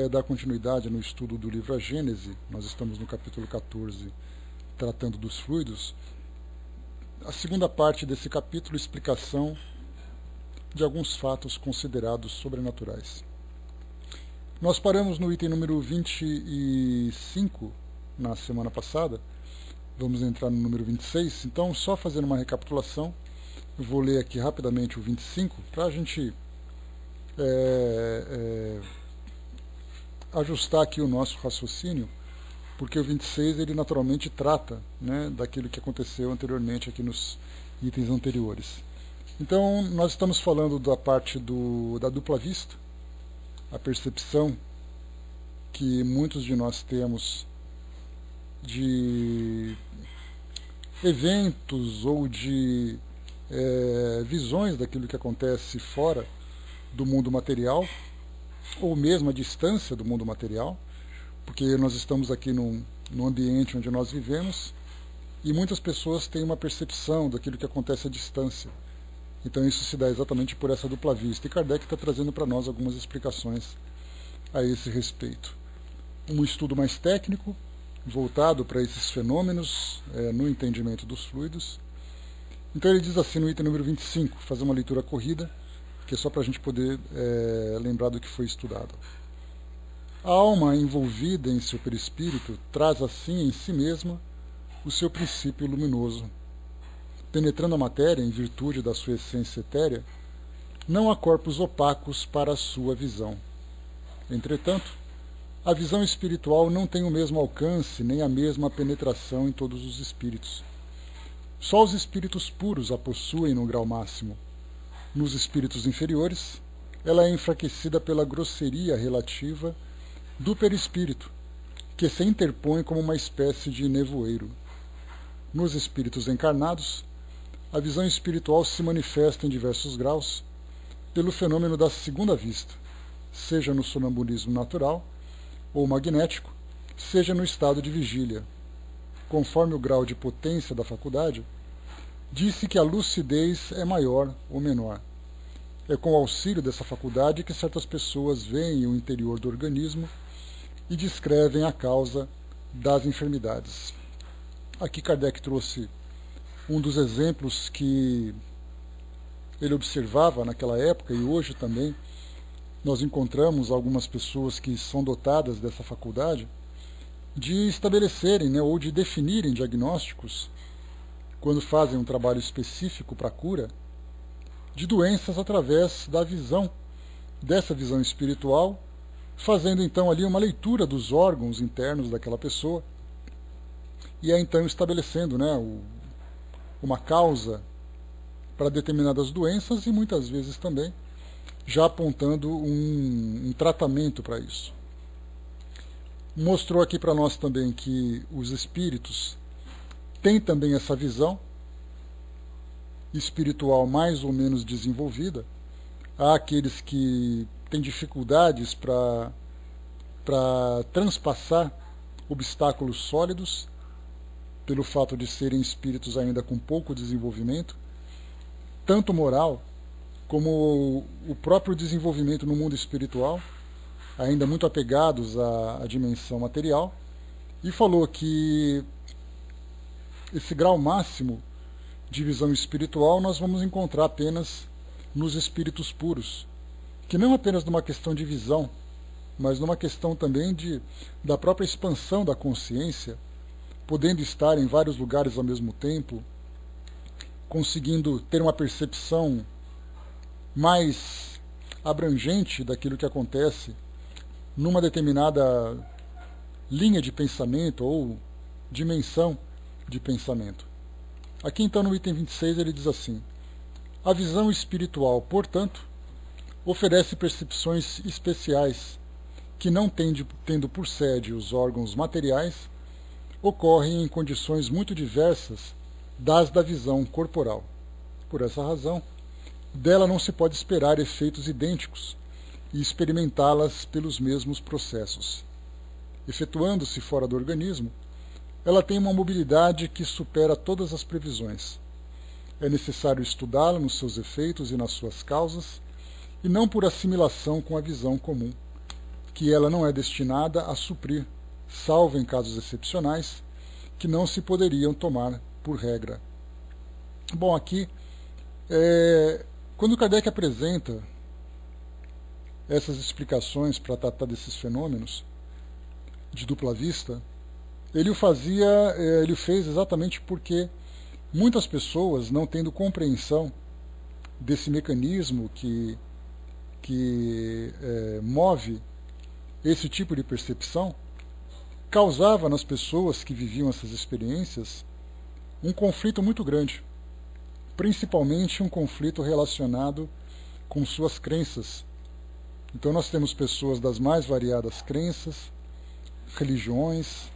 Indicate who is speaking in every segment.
Speaker 1: Dar continuidade no estudo do livro A Gênese. Nós estamos no capítulo 14, tratando dos fluidos. A segunda parte desse capítulo, explicação de alguns fatos considerados sobrenaturais. Nós paramos no item número 25 na semana passada. Vamos entrar no número 26. Então, só fazendo uma recapitulação, eu vou ler aqui rapidamente o 25 para a gente ajustar aqui o nosso raciocínio, porque o 26 ele naturalmente trata, né, daquilo que aconteceu anteriormente aqui nos itens anteriores. Então, nós estamos falando da parte da dupla vista, a percepção que muitos de nós temos de eventos ou de visões daquilo que acontece fora do mundo material, ou mesmo a distância do mundo material, porque nós estamos aqui num ambiente onde nós vivemos e muitas pessoas têm uma percepção daquilo que acontece à distância. Então isso se dá exatamente por essa dupla vista. E Kardec está trazendo para nós algumas explicações a esse respeito. Um estudo mais técnico, voltado para esses fenômenos no entendimento dos fluidos. Então ele diz assim no item número 25, fazer uma leitura corrida, que é só para a gente poder lembrar do que foi estudado. A alma envolvida em seu perispírito traz assim em si mesma o seu princípio luminoso. Penetrando a matéria em virtude da sua essência etérea, não há corpos opacos para a sua visão. Entretanto, a visão espiritual não tem o mesmo alcance nem a mesma penetração em todos os espíritos. Só os espíritos puros a possuem no grau máximo. Nos espíritos inferiores, ela é enfraquecida pela grosseria relativa do perispírito, que se interpõe como uma espécie de nevoeiro. Nos espíritos encarnados, a visão espiritual se manifesta em diversos graus pelo fenômeno da segunda vista, seja no sonambulismo natural ou magnético, seja no estado de vigília. Conforme o grau de potência da faculdade, disse que a lucidez é maior ou menor. É com o auxílio dessa faculdade que certas pessoas veem o interior do organismo e descrevem a causa das enfermidades. Aqui Kardec trouxe um dos exemplos que ele observava naquela época, e hoje também nós encontramos algumas pessoas que são dotadas dessa faculdade de estabelecerem, né, ou de definirem diagnósticos, quando fazem um trabalho específico para a cura, de doenças através da visão, dessa visão espiritual, fazendo então ali uma leitura dos órgãos internos daquela pessoa, e é então estabelecendo, né, uma causa para determinadas doenças e muitas vezes também já apontando um tratamento para isso. Mostrou aqui para nós também que os espíritos têm também essa visão espiritual mais ou menos desenvolvida. Há aqueles que têm dificuldades para transpassar obstáculos sólidos, pelo fato de serem espíritos ainda com pouco desenvolvimento, tanto moral como o próprio desenvolvimento no mundo espiritual, ainda muito apegados à dimensão material, e falou que esse grau máximo de visão espiritual nós vamos encontrar apenas nos espíritos puros, que não apenas numa questão de visão, mas numa questão também da própria expansão da consciência, podendo estar em vários lugares ao mesmo tempo, conseguindo ter uma percepção mais abrangente daquilo que acontece numa determinada linha de pensamento ou dimensão de pensamento. Aqui então no item 26 ele diz assim: a visão espiritual, portanto, oferece percepções especiais que, não tendo por sede os órgãos materiais, ocorrem em condições muito diversas das da visão corporal. Por essa razão, dela não se pode esperar efeitos idênticos e experimentá-las pelos mesmos processos. Efetuando-se fora do organismo, ela tem uma mobilidade que supera todas as previsões. É necessário estudá-la nos seus efeitos e nas suas causas, e não por assimilação com a visão comum, que ela não é destinada a suprir, salvo em casos excepcionais, que não se poderiam tomar por regra. Bom, aqui, quando Kardec apresenta essas explicações para tratar desses fenômenos de dupla vista, ele o fez exatamente porque muitas pessoas, não tendo compreensão desse mecanismo que move esse tipo de percepção, causava nas pessoas que viviam essas experiências um conflito muito grande, principalmente um conflito relacionado com suas crenças. Então nós temos pessoas das mais variadas crenças, religiões,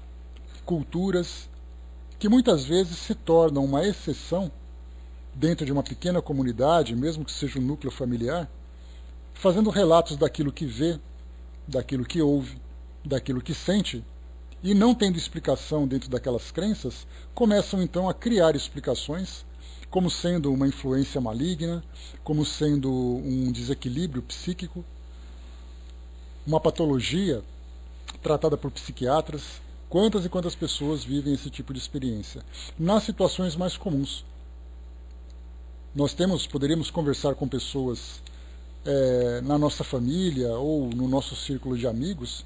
Speaker 1: culturas, que muitas vezes se tornam uma exceção dentro de uma pequena comunidade, mesmo que seja um núcleo familiar, fazendo relatos daquilo que vê, daquilo que ouve, daquilo que sente, e não tendo explicação dentro daquelas crenças, começam então a criar explicações como sendo uma influência maligna, como sendo um desequilíbrio psíquico, uma patologia tratada por psiquiatras. Quantas e quantas pessoas vivem esse tipo de experiência? Nas situações mais comuns. Poderíamos conversar com pessoas na nossa família ou no nosso círculo de amigos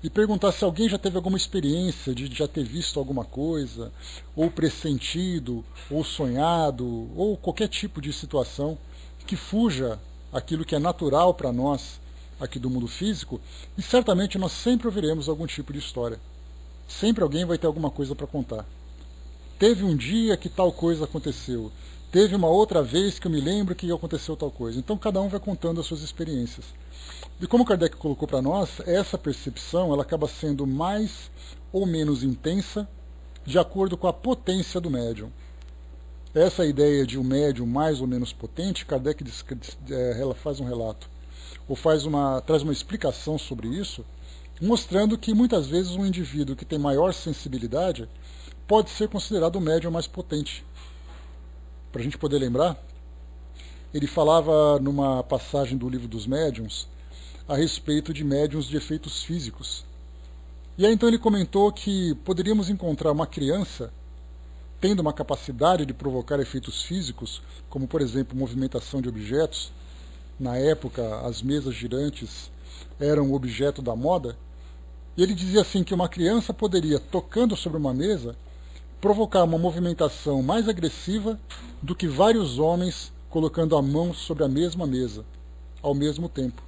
Speaker 1: e perguntar se alguém já teve alguma experiência de já ter visto alguma coisa, ou pressentido, ou sonhado, ou qualquer tipo de situação que fuja aquilo que é natural para nós aqui do mundo físico, e certamente nós sempre ouviremos algum tipo de história. Sempre alguém vai ter alguma coisa para contar. Teve um dia que tal coisa aconteceu. Teve uma outra vez que eu me lembro que aconteceu tal coisa. Então cada um vai contando as suas experiências. E como Kardec colocou para nós, essa percepção ela acaba sendo mais ou menos intensa de acordo com a potência do médium. Essa ideia de um médium mais ou menos potente, Kardec ela faz um relato, ou traz uma explicação sobre isso, mostrando que muitas vezes um indivíduo que tem maior sensibilidade pode ser considerado o médium mais potente. Para a gente poder lembrar, ele falava numa passagem do Livro dos Médiuns a respeito de médiuns de efeitos físicos. E aí então ele comentou que poderíamos encontrar uma criança tendo uma capacidade de provocar efeitos físicos, como por exemplo movimentação de objetos. Na época as mesas girantes eram objeto da moda, e ele dizia assim que uma criança poderia, tocando sobre uma mesa, provocar uma movimentação mais agressiva do que vários homens colocando a mão sobre a mesma mesa, ao mesmo tempo.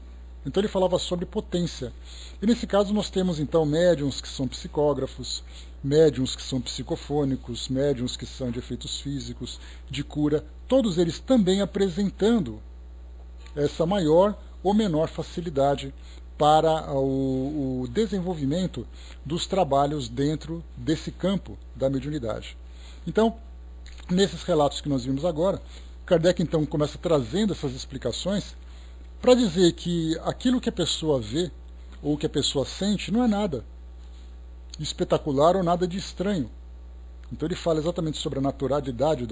Speaker 1: Então ele falava sobre potência. E nesse caso nós temos então médiuns que são psicógrafos, médiuns que são psicofônicos, médiuns que são de efeitos físicos, de cura, todos eles também apresentando essa maior ou menor facilidade para o desenvolvimento dos trabalhos dentro desse campo da mediunidade. Então, nesses relatos que nós vimos agora, Kardec então começa trazendo essas explicações para dizer que aquilo que a pessoa vê ou que a pessoa sente não é nada de espetacular ou nada de estranho. Então ele fala exatamente sobre a naturalidade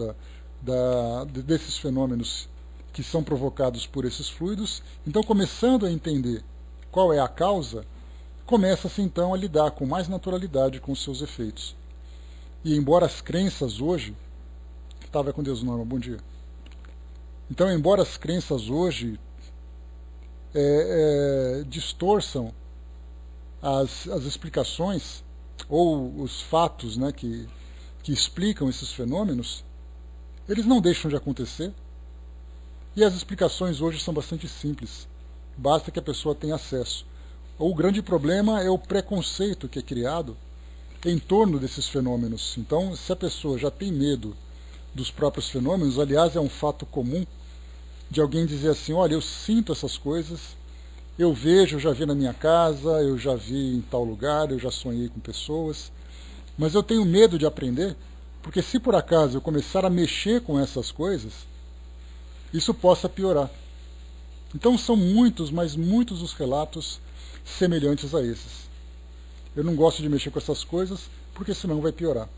Speaker 1: desses fenômenos que são provocados por esses fluidos. Então, começando a entender qual é a causa, começa-se então a lidar com mais naturalidade com os seus efeitos. E embora as crenças hoje... Vai com Deus, Norma, bom dia. Então, embora as crenças hoje distorçam as explicações ou os fatos, né, que explicam esses fenômenos, eles não deixam de acontecer. E as explicações hoje são bastante simples. Basta que a pessoa tenha acesso. O grande problema é o preconceito que é criado em torno desses fenômenos. Então, se a pessoa já tem medo dos próprios fenômenos, aliás, é um fato comum de alguém dizer assim, olha, eu sinto essas coisas, eu vejo, eu já vi na minha casa, eu já vi em tal lugar, eu já sonhei com pessoas, mas eu tenho medo de aprender, porque se por acaso eu começar a mexer com essas coisas, isso possa piorar. Então são muitos, mas muitos os relatos semelhantes a esses. Eu não gosto de mexer com essas coisas, porque senão vai piorar.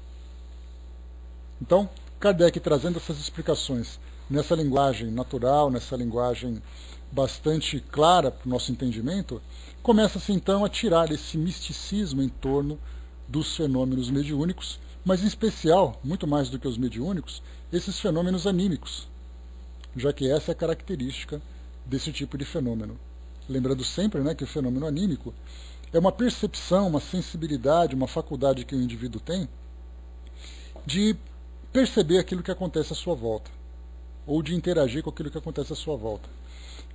Speaker 1: Então, Kardec trazendo essas explicações nessa linguagem natural, nessa linguagem bastante clara para o nosso entendimento, começa-se então a tirar esse misticismo em torno dos fenômenos mediúnicos, mas em especial, muito mais do que os mediúnicos, esses fenômenos anímicos, já que essa é a característica desse tipo de fenômeno. Lembrando sempre, né, que o fenômeno anímico é uma percepção, uma sensibilidade, uma faculdade que o indivíduo tem de perceber aquilo que acontece à sua volta, ou de interagir com aquilo que acontece à sua volta.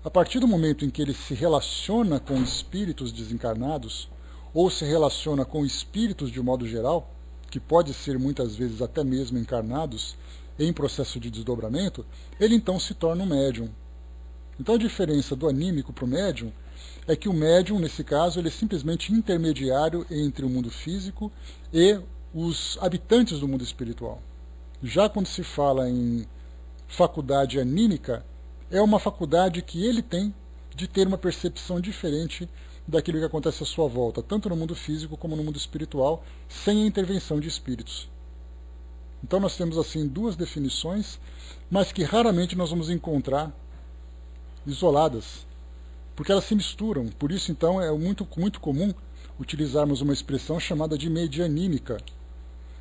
Speaker 1: A partir do momento em que ele se relaciona com espíritos desencarnados, ou se relaciona com espíritos de modo geral, que pode ser muitas vezes até mesmo encarnados em processo de desdobramento, ele então se torna um médium. Então a diferença do anímico para o médium é que o médium, nesse caso, ele é simplesmente intermediário entre o mundo físico e os habitantes do mundo espiritual. Já quando se fala em faculdade anímica, é uma faculdade que ele tem de ter uma percepção diferente daquilo que acontece à sua volta, tanto no mundo físico como no mundo espiritual, sem a intervenção de espíritos. Então nós temos assim duas definições, mas que raramente nós vamos encontrar isoladas, porque elas se misturam. Por isso então é muito comum utilizarmos uma expressão chamada de medianímica,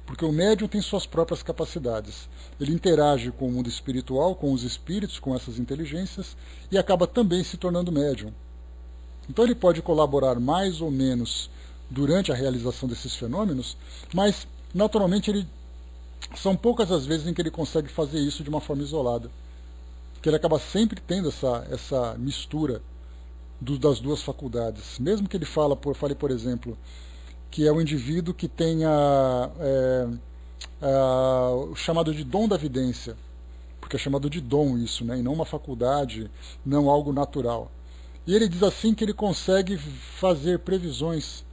Speaker 1: porque o médium tem suas próprias capacidades. Ele interage com o mundo espiritual, com os espíritos, com essas inteligências, e acaba também se tornando médium. Então ele pode colaborar mais ou menos durante a realização desses fenômenos, mas naturalmente são poucas as vezes em que ele consegue fazer isso de uma forma isolada, porque ele acaba sempre tendo essa mistura das duas faculdades. Mesmo que ele fale, por exemplo, que é o indivíduo que tenha o chamado de dom da vidência, porque é chamado de dom isso, né, e não uma faculdade, não algo natural. E ele diz assim que ele consegue fazer previsões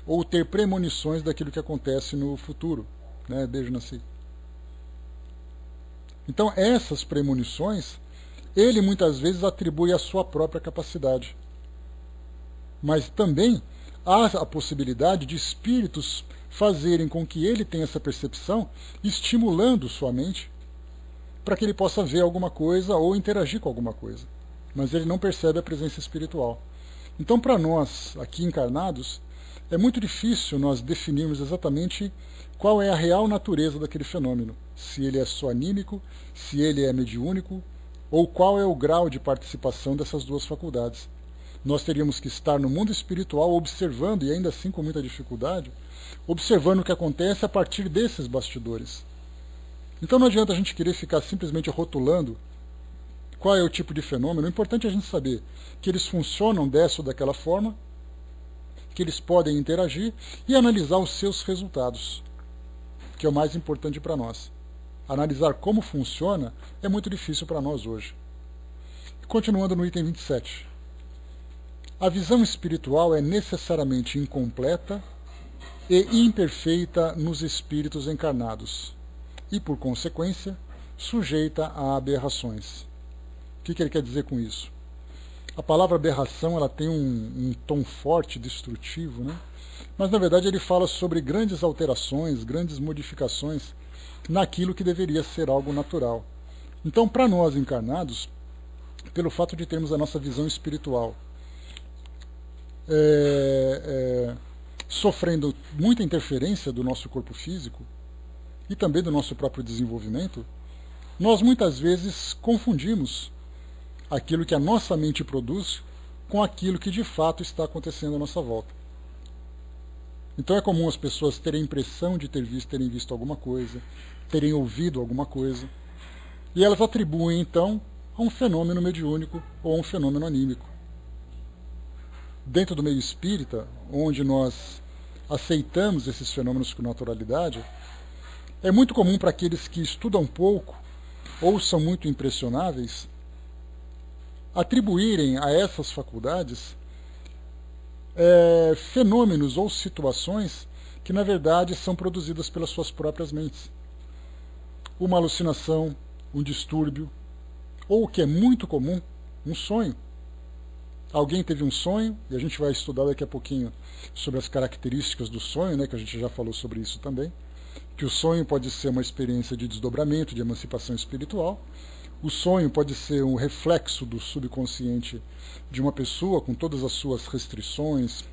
Speaker 1: ou ter premonições daquilo que acontece no futuro, né, desde o nascimento. Então essas premonições, ele muitas vezes atribui à sua própria capacidade. Mas também há a possibilidade de espíritos fazerem com que ele tenha essa percepção, estimulando sua mente para que ele possa ver alguma coisa ou interagir com alguma coisa. Mas ele não percebe a presença espiritual. Então, para nós, aqui encarnados, é muito difícil nós definirmos exatamente qual é a real natureza daquele fenômeno. Se ele é só anímico, se ele é mediúnico, ou qual é o grau de participação dessas duas faculdades. Nós teríamos que estar no mundo espiritual observando, e ainda assim com muita dificuldade, observando o que acontece a partir desses bastidores. Então não adianta a gente querer ficar simplesmente rotulando qual é o tipo de fenômeno. O importante é a gente saber que eles funcionam dessa ou daquela forma, que eles podem interagir e analisar os seus resultados, que é o mais importante para nós. Analisar como funciona é muito difícil para nós hoje. Continuando no item 27. A visão espiritual é necessariamente incompleta e imperfeita nos espíritos encarnados e, por consequência, sujeita a aberrações. O que ele quer dizer com isso? A palavra aberração ela tem um tom forte, destrutivo, né? Mas na verdade ele fala sobre grandes alterações, grandes modificações naquilo que deveria ser algo natural. Então, para nós encarnados, pelo fato de termos a nossa visão espiritual sofrendo muita interferência do nosso corpo físico e também do nosso próprio desenvolvimento, nós muitas vezes confundimos aquilo que a nossa mente produz com aquilo que de fato está acontecendo à nossa volta. Então é comum as pessoas terem a impressão de terem visto alguma coisa, terem ouvido alguma coisa, e elas atribuem então a um fenômeno mediúnico ou a um fenômeno anímico. Dentro do meio espírita, onde nós aceitamos esses fenômenos com naturalidade, é muito comum para aqueles que estudam pouco ou são muito impressionáveis atribuírem a essas faculdades fenômenos ou situações que na verdade são produzidas pelas suas próprias mentes. Uma alucinação, um distúrbio, ou o que é muito comum, um sonho. Alguém teve um sonho, e a gente vai estudar daqui a pouquinho sobre as características do sonho, né, que a gente já falou sobre isso também. que o sonho pode ser uma experiência de desdobramento, de emancipação espiritual. O sonho pode ser um reflexo do subconsciente de uma pessoa com todas as suas restrições,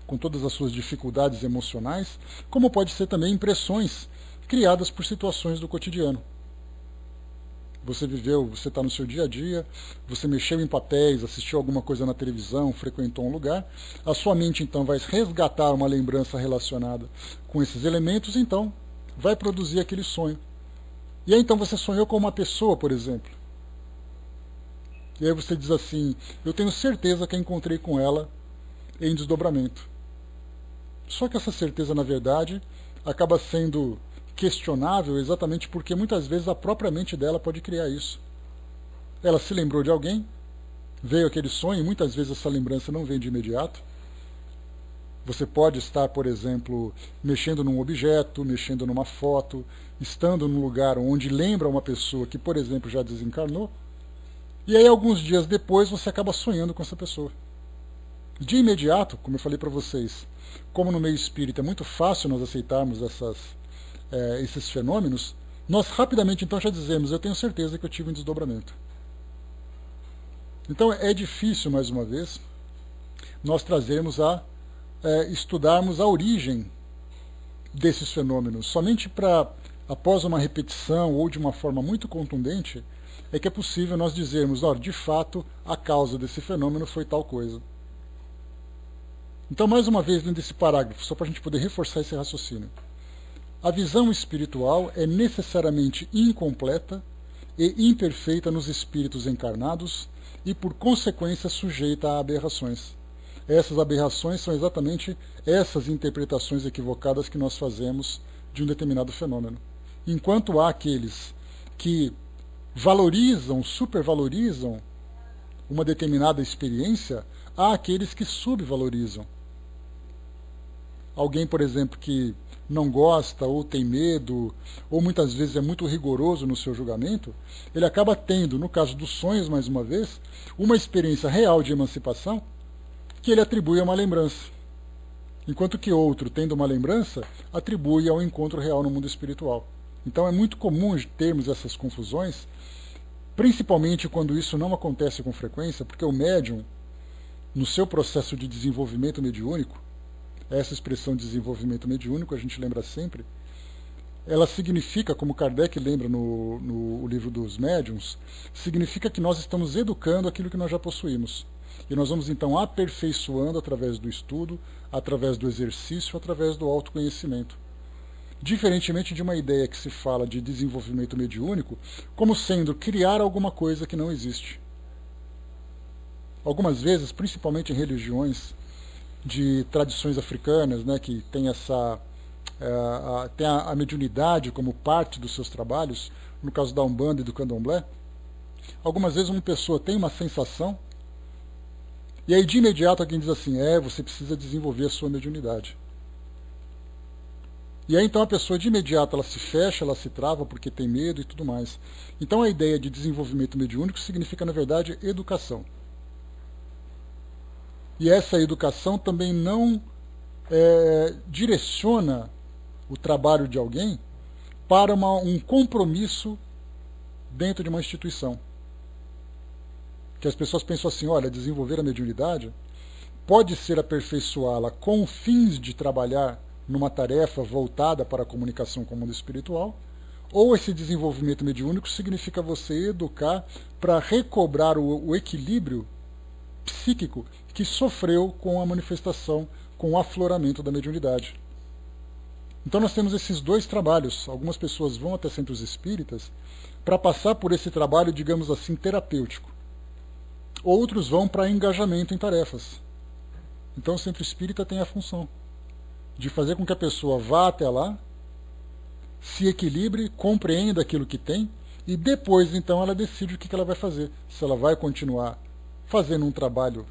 Speaker 1: com todas as suas dificuldades emocionais, como pode ser também impressões criadas por situações do cotidiano. Você viveu, você está no seu dia a dia, você mexeu em papéis, assistiu alguma coisa na televisão, frequentou um lugar, a sua mente então vai resgatar uma lembrança relacionada com esses elementos, então vai produzir aquele sonho. E aí então você sonhou com uma pessoa, por exemplo. E aí você diz assim, eu tenho certeza que encontrei com ela em desdobramento. Só que essa certeza, na verdade, acaba sendo questionável exatamente porque muitas vezes a própria mente dela pode criar isso. Ela se lembrou de alguém, veio aquele sonho, e muitas vezes essa lembrança não vem de imediato. Você pode estar, por exemplo, mexendo num objeto, mexendo numa foto, estando num lugar onde lembra uma pessoa que, por exemplo, já desencarnou, e aí alguns dias depois você acaba sonhando com essa pessoa. De imediato, como eu falei para vocês, como no meio espírita é muito fácil nós aceitarmos esses fenômenos, nós rapidamente então já dizemos, eu tenho certeza que eu tive um desdobramento. Então é difícil, mais uma vez, nós trazermos estudarmos a origem desses fenômenos. Somente após uma repetição ou de uma forma muito contundente, é que é possível nós dizermos, de fato, a causa desse fenômeno foi tal coisa. Então, mais uma vez, lendo esse parágrafo, só para a gente poder reforçar esse raciocínio. A visão espiritual é necessariamente incompleta e imperfeita nos espíritos encarnados e, por consequência, sujeita a aberrações. Essas aberrações são exatamente essas interpretações equivocadas que nós fazemos de um determinado fenômeno. Enquanto há aqueles que valorizam, supervalorizam uma determinada experiência, há aqueles que subvalorizam. Alguém, por exemplo, que não gosta ou tem medo, ou muitas vezes é muito rigoroso no seu julgamento, ele acaba tendo, no caso dos sonhos, mais uma vez, uma experiência real de emancipação que ele atribui a uma lembrança. Enquanto que outro, tendo uma lembrança, atribui ao encontro real no mundo espiritual. Então é muito comum termos essas confusões, principalmente quando isso não acontece com frequência, porque o médium, no seu processo de desenvolvimento mediúnico, essa expressão de desenvolvimento mediúnico, a gente lembra sempre, ela significa, como Kardec lembra no livro dos médiuns, significa que nós estamos educando aquilo que nós já possuímos. E nós vamos então aperfeiçoando através do estudo, através do exercício, através do autoconhecimento. Diferentemente de uma ideia que se fala de desenvolvimento mediúnico como sendo criar alguma coisa que não existe. Algumas vezes, principalmente em religiões de tradições africanas, né, que tem tem a mediunidade como parte dos seus trabalhos, no caso da Umbanda e do Candomblé, algumas vezes uma pessoa tem uma sensação, e aí de imediato alguém diz assim, você precisa desenvolver a sua mediunidade. E aí então a pessoa de imediato ela se fecha, ela se trava porque tem medo e tudo mais. Então a ideia de desenvolvimento mediúnico significa, na verdade, educação. E essa educação também não direciona o trabalho de alguém para um compromisso dentro de uma instituição. Que as pessoas pensam assim, olha, desenvolver a mediunidade pode ser aperfeiçoá-la com fins de trabalhar numa tarefa voltada para a comunicação com o mundo espiritual, ou esse desenvolvimento mediúnico significa você educar para recobrar o equilíbrio psíquico que sofreu com a manifestação, com o afloramento da mediunidade. Então nós temos esses dois trabalhos. Algumas pessoas vão até centros espíritas para passar por esse trabalho, digamos assim, terapêutico. Outros vão para engajamento em tarefas. Então o centro espírita tem a função de fazer com que a pessoa vá até lá, se equilibre, compreenda aquilo que tem, e depois então ela decide o que ela vai fazer. Se ela vai continuar fazendo um trabalho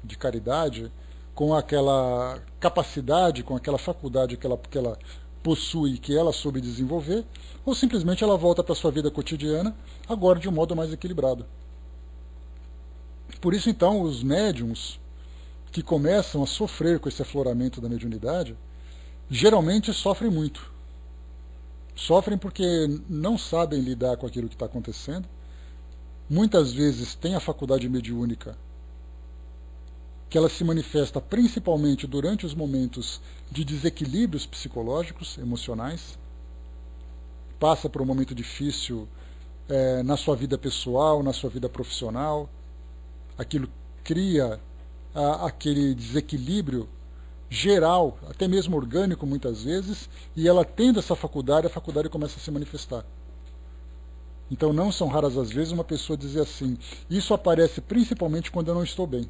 Speaker 1: de caridade, com aquela capacidade, com aquela faculdade que ela possui, que ela soube desenvolver, ou simplesmente ela volta para a sua vida cotidiana, agora de um modo mais equilibrado. Por isso então os médiums que começam a sofrer com esse afloramento da mediunidade, geralmente sofrem muito. Sofrem porque não sabem lidar com aquilo que está acontecendo. Muitas vezes têm a faculdade mediúnica, que ela se manifesta principalmente durante os momentos de desequilíbrios psicológicos, emocionais. Passa por um momento difícil na sua vida pessoal, na sua vida profissional. Aquilo cria aquele desequilíbrio geral, até mesmo orgânico muitas vezes, e ela tendo essa faculdade, a faculdade começa a se manifestar. Então não são raras as vezes uma pessoa dizer assim, isso aparece principalmente quando eu não estou bem.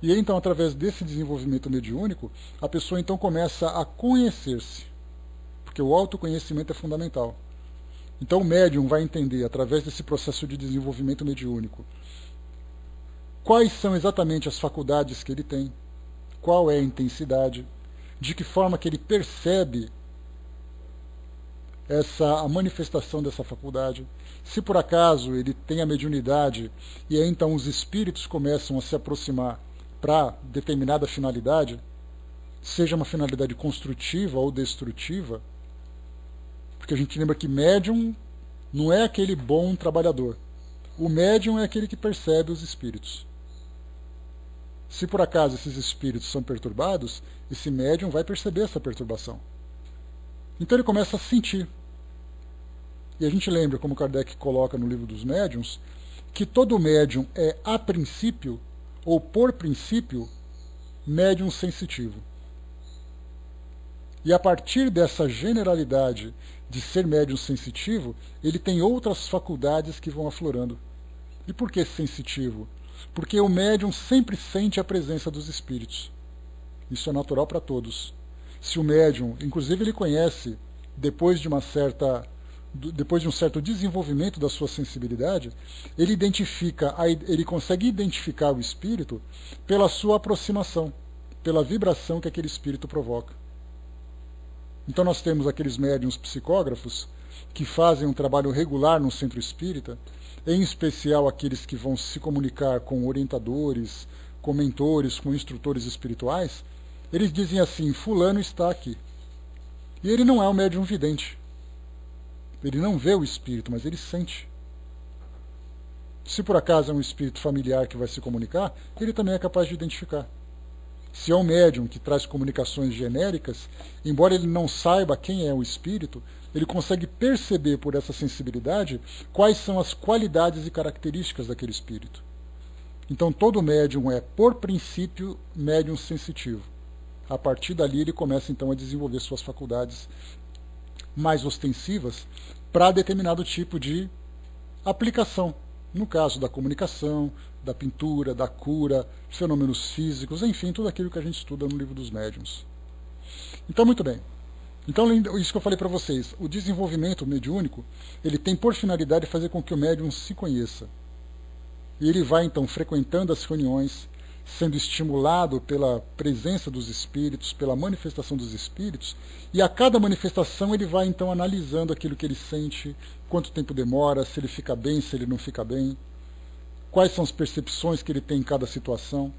Speaker 1: E aí, então, através desse desenvolvimento mediúnico, a pessoa então começa a conhecer-se, porque o autoconhecimento é fundamental. Então o médium vai entender, através desse processo de desenvolvimento mediúnico, quais são exatamente as faculdades que ele tem, qual é a intensidade, de que forma que ele percebe a manifestação dessa faculdade. Se por acaso ele tem a mediunidade e aí então os espíritos começam a se aproximar para determinada finalidade, seja uma finalidade construtiva ou destrutiva, porque a gente lembra que médium não é aquele bom trabalhador. O médium é aquele que percebe os espíritos. Se por acaso esses espíritos são perturbados, esse médium vai perceber essa perturbação. Então ele começa a sentir. E a gente lembra, como Kardec coloca no livro dos médiuns, que todo médium é, a princípio, ou por princípio, médium sensitivo. E a partir dessa generalidade de ser médium sensitivo, ele tem outras faculdades que vão aflorando. E por que sensitivo? Porque o médium sempre sente a presença dos espíritos. Isso é natural para todos. Se o médium, inclusive ele conhece, depois de um certo desenvolvimento da sua sensibilidade, ele consegue identificar o espírito pela sua aproximação, pela vibração que aquele espírito provoca. Então nós temos aqueles médiuns psicógrafos que fazem um trabalho regular no centro espírita, em especial aqueles que vão se comunicar com orientadores, com mentores, com instrutores espirituais. Eles dizem assim, fulano está aqui. E ele não é um médium vidente. Ele não vê o espírito, mas ele sente. Se por acaso é um espírito familiar que vai se comunicar, ele também é capaz de identificar. Se é um médium que traz comunicações genéricas, embora ele não saiba quem é o espírito, ele consegue perceber por essa sensibilidade quais são as qualidades e características daquele espírito. Então todo médium é, por princípio, médium sensitivo. A partir dali ele começa então a desenvolver suas faculdades mais ostensivas para determinado tipo de aplicação. No caso da comunicação, da pintura, da cura, fenômenos físicos, enfim, tudo aquilo que a gente estuda no livro dos médiuns. Então, muito bem. Então, isso que eu falei para vocês, o desenvolvimento mediúnico, ele tem por finalidade fazer com que o médium se conheça. E ele vai, então, frequentando as reuniões, sendo estimulado pela presença dos espíritos, pela manifestação dos espíritos, e a cada manifestação ele vai, então, analisando aquilo que ele sente, quanto tempo demora, se ele fica bem, se ele não fica bem, quais são as percepções que ele tem em cada situação.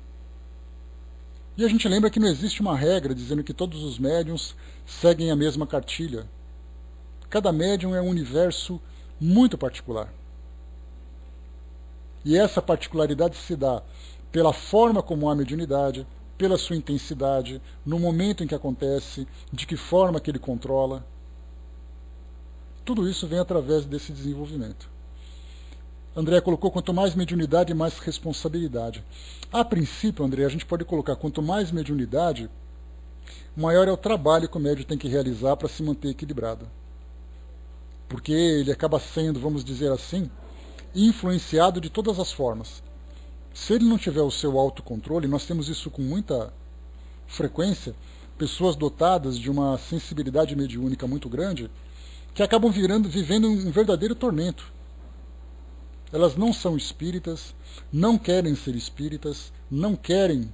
Speaker 1: E a gente lembra que não existe uma regra dizendo que todos os médiuns seguem a mesma cartilha. Cada médium é um universo muito particular. E essa particularidade se dá pela forma como há a mediunidade, pela sua intensidade, no momento em que acontece, de que forma que ele controla. Tudo isso vem através desse desenvolvimento. André colocou quanto mais mediunidade, mais responsabilidade. A princípio, André, a gente pode colocar quanto mais mediunidade, maior é o trabalho que o médium tem que realizar para se manter equilibrado. Porque ele acaba sendo, vamos dizer assim, influenciado de todas as formas. Se ele não tiver o seu autocontrole, nós temos isso com muita frequência, pessoas dotadas de uma sensibilidade mediúnica muito grande, que acabam vivendo um verdadeiro tormento. Elas não são espíritas, não querem ser espíritas, não querem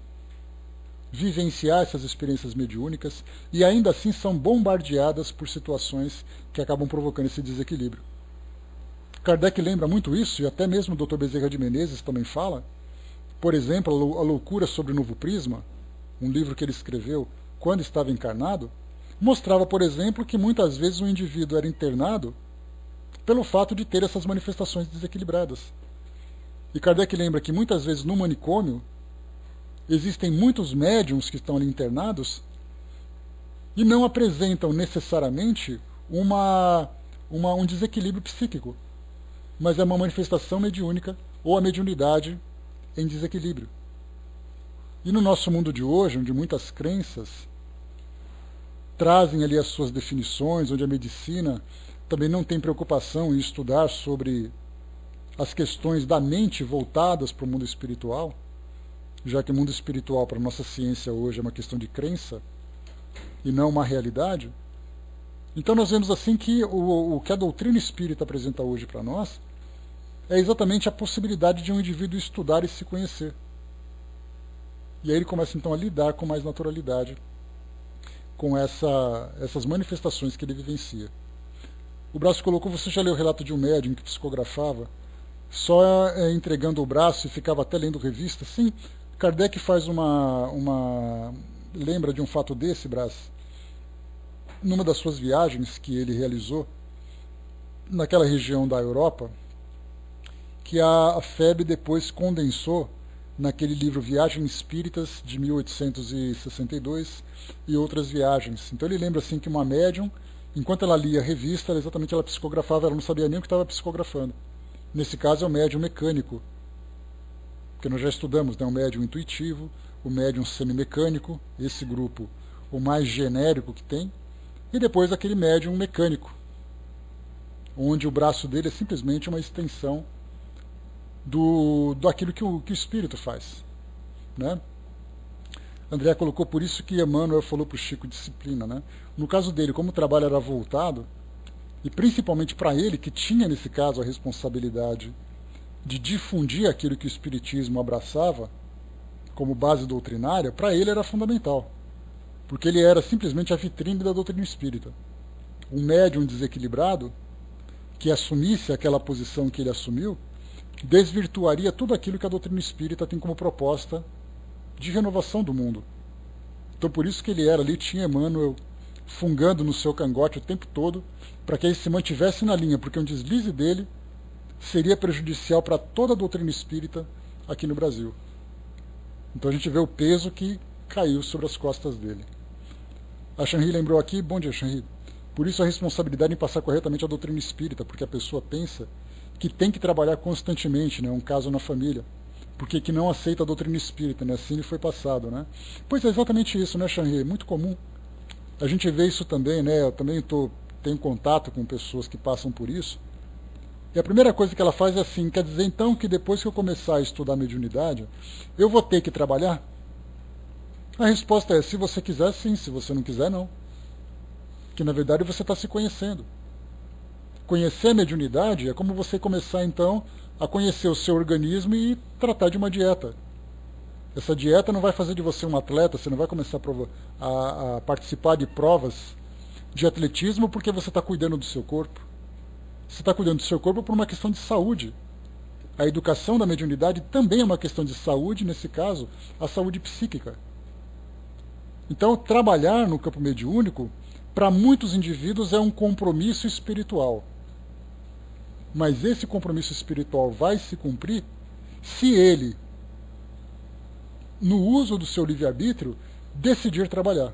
Speaker 1: vivenciar essas experiências mediúnicas e ainda assim são bombardeadas por situações que acabam provocando esse desequilíbrio. Kardec lembra muito isso, e até mesmo o Dr. Bezerra de Menezes também fala. Por exemplo, A Loucura sobre o Novo Prisma, um livro que ele escreveu quando estava encarnado, mostrava, por exemplo, que muitas vezes o indivíduo era internado pelo fato de ter essas manifestações desequilibradas. E Kardec lembra que muitas vezes no manicômio existem muitos médiums que estão ali internados e não apresentam necessariamente um desequilíbrio psíquico, mas é uma manifestação mediúnica ou a mediunidade em desequilíbrio. E no nosso mundo de hoje, onde muitas crenças trazem ali as suas definições, onde a medicina também não tem preocupação em estudar sobre as questões da mente voltadas para o mundo espiritual, já que o mundo espiritual para a nossa ciência hoje é uma questão de crença e não uma realidade. Então nós vemos assim que o que a doutrina espírita apresenta hoje para nós é exatamente a possibilidade de um indivíduo estudar e se conhecer. E aí ele começa então a lidar com mais naturalidade com essas manifestações que ele vivencia. O Braço colocou, você já leu o relato de um médium que psicografava, só entregando o braço e ficava até lendo revista? Sim, Kardec faz lembra de um fato desse, Braço, numa das suas viagens que ele realizou naquela região da Europa, que a FEB depois condensou naquele livro Viagens Espíritas, de 1862, e outras viagens. Então ele lembra assim que uma médium, enquanto ela lia a revista, ela psicografava, ela não sabia nem o que estava psicografando. Nesse caso é o médium mecânico, porque nós já estudamos, né, o médium intuitivo, o médium semimecânico, esse grupo, o mais genérico que tem, e depois aquele médium mecânico, onde o braço dele é simplesmente uma extensão daquilo que o espírito faz, né? André colocou, por isso que Emmanuel falou para o Chico disciplina, né? No caso dele, como o trabalho era voltado, e principalmente para ele, que tinha nesse caso a responsabilidade de difundir aquilo que o espiritismo abraçava como base doutrinária, para ele era fundamental, porque ele era simplesmente a vitrine da doutrina espírita. Um médium desequilibrado que assumisse aquela posição que ele assumiu desvirtuaria tudo aquilo que a doutrina espírita tem como proposta de renovação do mundo. Então por isso que ele era ali, tinha Emmanuel fungando no seu cangote o tempo todo, para que ele se mantivesse na linha, porque um deslize dele seria prejudicial para toda a doutrina espírita aqui no Brasil. Então a gente vê o peso que caiu sobre as costas dele. A Shanri lembrou aqui, bom dia Shanri, por isso a responsabilidade em passar corretamente a doutrina espírita, porque a pessoa pensa que tem que trabalhar constantemente, né, um caso na família, porque que não aceita a doutrina espírita, né, assim lhe foi passado, né. Pois é exatamente isso, né, Shanri, é muito comum. A gente vê isso também, né, eu também tenho contato com pessoas que passam por isso, e a primeira coisa que ela faz é assim, quer dizer então que depois que eu começar a estudar mediunidade, eu vou ter que trabalhar? A resposta é, se você quiser sim, se você não quiser não. Que na verdade você está se conhecendo. Conhecer a mediunidade é como você começar então a conhecer o seu organismo e tratar de uma dieta. Essa dieta não vai fazer de você um atleta, você não vai começar a participar de provas de atletismo porque você está cuidando do seu corpo. Você está cuidando do seu corpo por uma questão de saúde. A educação da mediunidade também é uma questão de saúde, nesse caso, a saúde psíquica. Então, trabalhar no campo mediúnico, para muitos indivíduos, é um compromisso espiritual. Mas esse compromisso espiritual vai se cumprir se ele, no uso do seu livre-arbítrio, decidir trabalhar.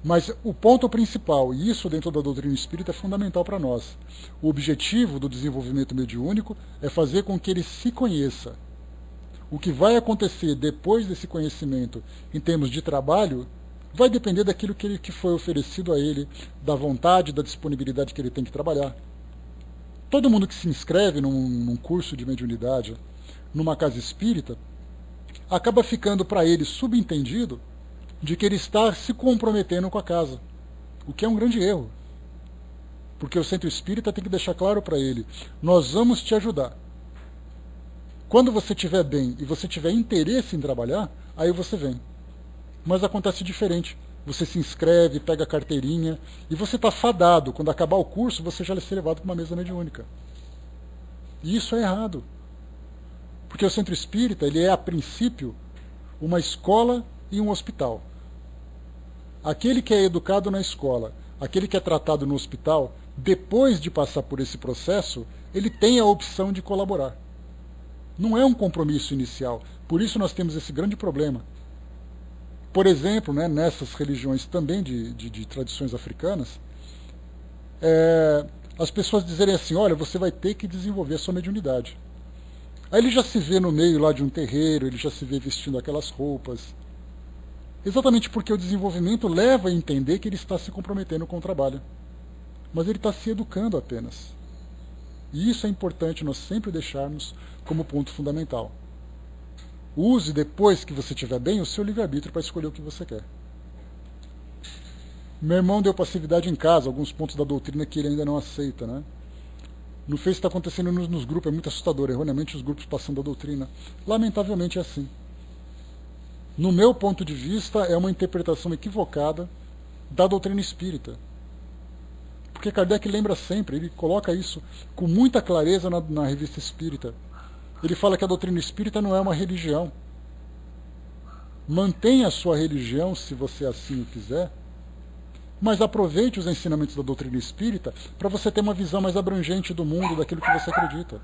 Speaker 1: Mas o ponto principal, e isso dentro da doutrina espírita é fundamental para nós, o objetivo do desenvolvimento mediúnico é fazer com que ele se conheça. O que vai acontecer depois desse conhecimento em termos de trabalho vai depender daquilo que foi oferecido a ele, da vontade, da disponibilidade que ele tem que trabalhar. Todo mundo que se inscreve num curso de mediunidade, numa casa espírita, acaba ficando para ele subentendido de que ele está se comprometendo com a casa, o que é um grande erro. Porque o centro espírita tem que deixar claro para ele, nós vamos te ajudar. Quando você estiver bem e você tiver interesse em trabalhar, aí você vem. Mas acontece diferente. Você se inscreve, pega a carteirinha e você está fadado. Quando acabar o curso, você já vai ser levado para uma mesa mediúnica. E isso é errado. Porque o centro espírita ele é, a princípio, uma escola e um hospital. Aquele que é educado na escola, aquele que é tratado no hospital, depois de passar por esse processo, ele tem a opção de colaborar. Não é um compromisso inicial. Por isso nós temos esse grande problema. Por exemplo, né, nessas religiões também de tradições africanas, as pessoas dizerem assim, olha, você vai ter que desenvolver a sua mediunidade. Aí ele já se vê no meio lá de um terreiro, ele já se vê vestindo aquelas roupas. Exatamente porque o desenvolvimento leva a entender que ele está se comprometendo com o trabalho. Mas ele está se educando apenas. E isso é importante nós sempre deixarmos como ponto fundamental. Use, depois que você estiver bem, o seu livre-arbítrio para escolher o que você quer. Meu irmão deu passividade em casa, alguns pontos da doutrina que ele ainda não aceita, né? No Face está acontecendo nos grupos, é muito assustador, erroneamente os grupos passando a doutrina. Lamentavelmente é assim. No meu ponto de vista, é uma interpretação equivocada da doutrina espírita. Porque Kardec lembra sempre, ele coloca isso com muita clareza na Revista Espírita. Ele fala que a doutrina espírita não é uma religião. Mantenha a sua religião, se você assim o quiser, mas aproveite os ensinamentos da doutrina espírita para você ter uma visão mais abrangente do mundo, daquilo que você acredita.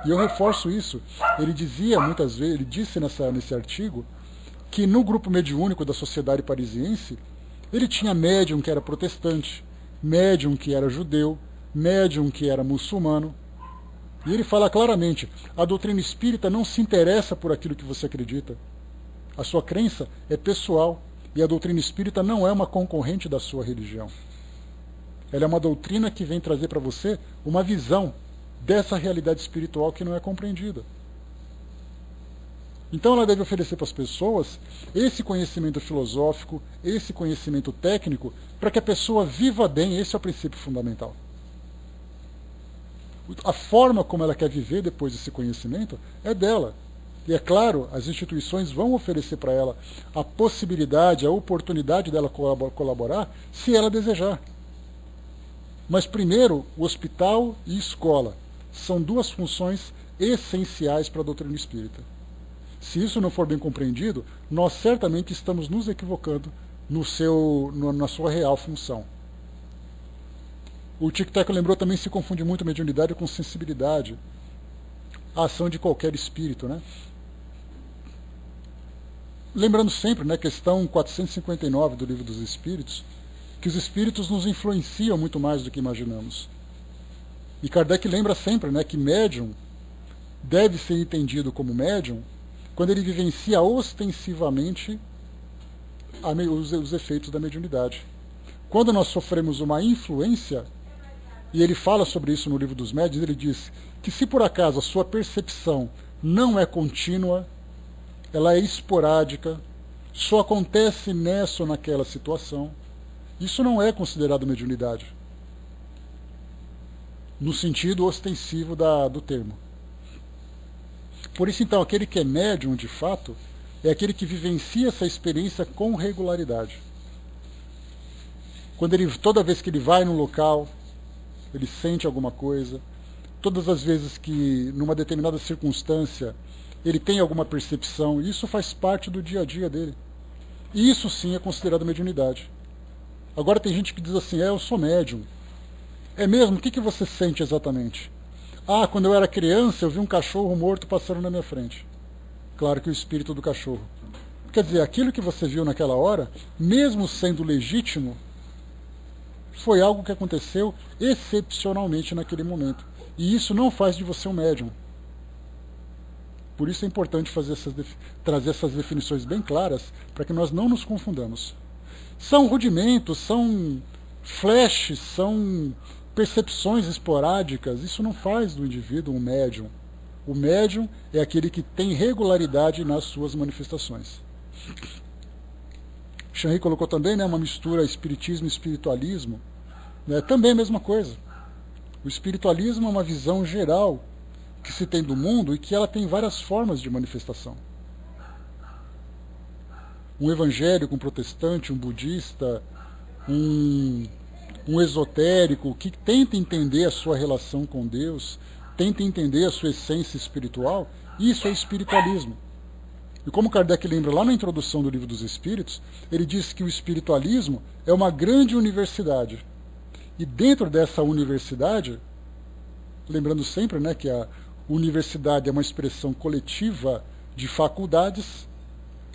Speaker 1: E eu reforço isso. Ele dizia muitas vezes, ele disse nesse artigo, que no grupo mediúnico da Sociedade Parisiense, ele tinha médium que era protestante, médium que era judeu, médium que era muçulmano. E ele fala claramente, a doutrina espírita não se interessa por aquilo que você acredita. A sua crença é pessoal. E a doutrina espírita não é uma concorrente da sua religião. Ela é uma doutrina que vem trazer para você uma visão dessa realidade espiritual que não é compreendida. Então ela deve oferecer para as pessoas esse conhecimento filosófico, esse conhecimento técnico, para que a pessoa viva bem. Esse é o princípio fundamental. A forma como ela quer viver depois desse conhecimento é dela. E é claro, as instituições vão oferecer para ela a possibilidade, a oportunidade dela colaborar, se ela desejar. Mas primeiro, o hospital e escola são duas funções essenciais para a doutrina espírita. Se isso não for bem compreendido, nós certamente estamos nos equivocando na sua real função. O Tic-Tac lembrou também, se confunde muito mediunidade com sensibilidade. A ação de qualquer espírito, né? Lembrando sempre, né, questão 459 do Livro dos Espíritos, que os espíritos nos influenciam muito mais do que imaginamos. E Kardec lembra sempre, né, que médium deve ser entendido como médium quando ele vivencia ostensivamente os efeitos da mediunidade. Quando nós sofremos uma influência, e ele fala sobre isso no Livro dos Médiuns, ele diz que se por acaso a sua percepção não é contínua, ela é esporádica, só acontece nessa ou naquela situação, isso não é considerado mediunidade, no sentido ostensivo do termo. Por isso, então, aquele que é médium, de fato, é aquele que vivencia essa experiência com regularidade. Toda vez que ele vai num local, ele sente alguma coisa, todas as vezes que, numa determinada circunstância, ele tem alguma percepção, isso faz parte do dia a dia dele. E isso sim é considerado mediunidade. Agora tem gente que diz assim, eu sou médium. É mesmo? O que você sente exatamente? Quando eu era criança eu vi um cachorro morto passando na minha frente. Claro que o espírito do cachorro. Quer dizer, aquilo que você viu naquela hora, mesmo sendo legítimo, foi algo que aconteceu excepcionalmente naquele momento. E isso não faz de você um médium. Por isso é importante trazer essas definições bem claras, para que nós não nos confundamos. São rudimentos, são flashes, são percepções esporádicas, isso não faz do indivíduo um médium. O médium é aquele que tem regularidade nas suas manifestações. Chanry colocou também, né, uma mistura espiritismo e espiritualismo. Também a mesma coisa. O espiritualismo é uma visão geral que se tem do mundo e que ela tem várias formas de manifestação. Um evangélico, um protestante, um budista, um esotérico que tenta entender a sua relação com Deus, tenta entender a sua essência espiritual, isso é espiritualismo. E como Kardec lembra lá na introdução do Livro dos Espíritos, ele diz que o espiritualismo é uma grande universidade. E dentro dessa universidade, lembrando sempre, né, que a universidade é uma expressão coletiva de faculdades.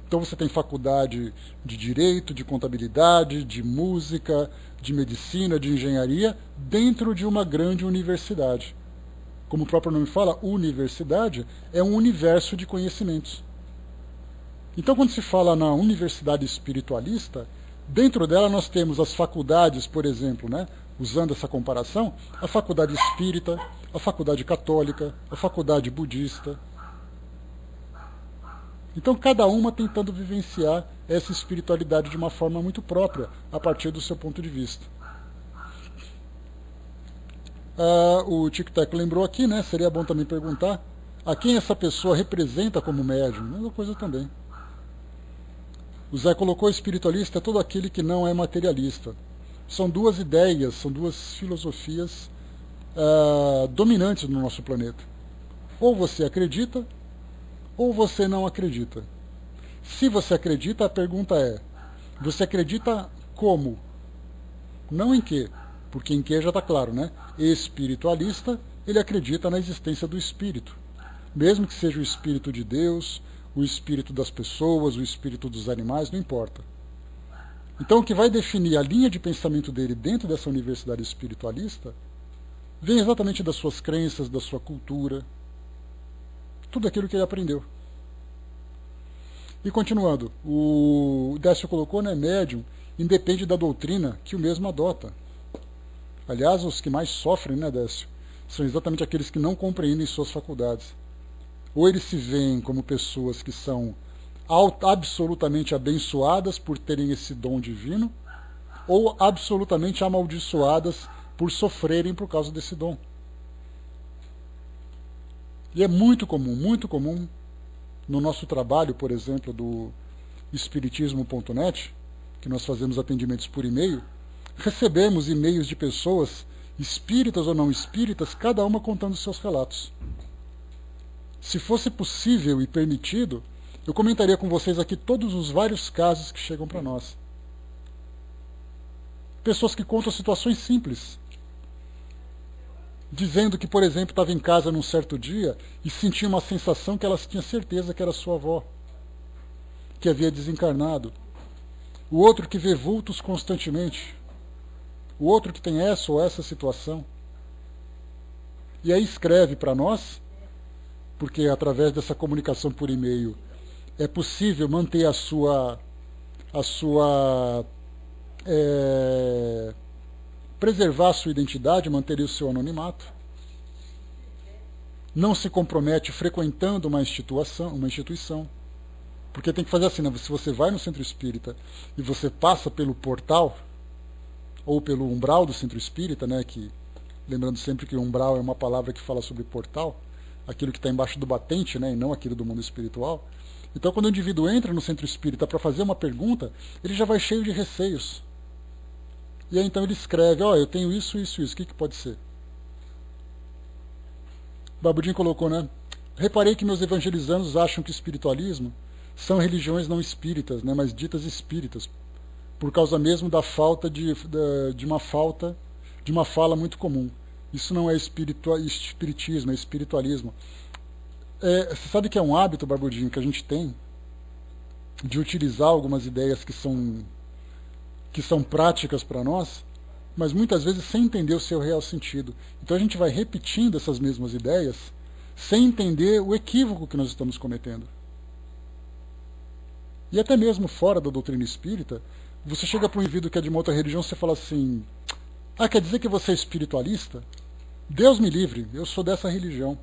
Speaker 1: Então você tem faculdade de direito, de contabilidade, de música, de medicina, de engenharia, dentro de uma grande universidade. Como o próprio nome fala, universidade é um universo de conhecimentos. Então, quando se fala na universidade espiritualista, dentro dela nós temos as faculdades, por exemplo, né, usando essa comparação, a faculdade espírita, a faculdade católica, a faculdade budista. Então, cada uma tentando vivenciar essa espiritualidade de uma forma muito própria, a partir do seu ponto de vista. O Tic Tac lembrou aqui, né, seria bom também perguntar a quem essa pessoa representa como médium. Mesma coisa também. O Zé colocou: espiritualista é todo aquele que não é materialista. São duas ideias, são duas filosofias dominantes no nosso planeta. Ou você acredita, ou você não acredita. Se você acredita, a pergunta é: você acredita como? Não em quê, porque em quê já está claro, né? Espiritualista, ele acredita na existência do espírito. Mesmo que seja o espírito de Deus, o espírito das pessoas, o espírito dos animais, não importa. Então, o que vai definir a linha de pensamento dele dentro dessa universidade espiritualista vem exatamente das suas crenças, da sua cultura, tudo aquilo que ele aprendeu. E continuando, o Décio colocou, né, médium independe da doutrina que o mesmo adota. Aliás, os que mais sofrem, né, Décio, são exatamente aqueles que não compreendem suas faculdades. Ou eles se veem como pessoas que são absolutamente abençoadas por terem esse dom divino, ou absolutamente amaldiçoadas por sofrerem por causa desse dom. E é muito comum no nosso trabalho, por exemplo, do espiritismo.net, que nós fazemos atendimentos por e-mail, recebemos e-mails de pessoas, espíritas ou não espíritas, cada uma contando seus relatos. Se fosse possível e permitido, eu comentaria com vocês aqui todos os vários casos que chegam para nós. Pessoas que contam situações simples, dizendo que, por exemplo, estava em casa num certo dia e sentia uma sensação que elas tinham certeza que era sua avó, que havia desencarnado. O outro que vê vultos constantemente. O outro que tem essa ou essa situação. E aí escreve para nós, porque através dessa comunicação por e-mail é possível manter preservar a sua identidade, manter o seu anonimato. Não se compromete frequentando uma instituição. Porque tem que fazer assim, né? Se você vai no centro espírita e você passa pelo portal ou pelo umbral do centro espírita, né, que, lembrando sempre que umbral é uma palavra que fala sobre portal, aquilo que está embaixo do batente, né, e não aquilo do mundo espiritual. Então, quando o indivíduo entra no centro espírita para fazer uma pergunta, ele já vai cheio de receios. E aí então ele escreve: eu tenho isso, isso, isso, o que pode ser? Babudinho colocou, né? Reparei que meus evangelizandos acham que o espiritualismo são religiões não espíritas, né, mas ditas espíritas, por causa mesmo da falta de uma fala muito comum. Isso não é espiritismo, é espiritualismo. Você sabe que é um hábito, Barbudinho, que a gente tem de utilizar algumas ideias que são práticas para nós, mas muitas vezes sem entender o seu real sentido. Então a gente vai repetindo essas mesmas ideias sem entender o equívoco que nós estamos cometendo. E até mesmo fora da doutrina espírita, você chega para um indivíduo que é de uma outra religião e você fala assim: quer dizer que você é espiritualista? Deus me livre, eu sou dessa religião.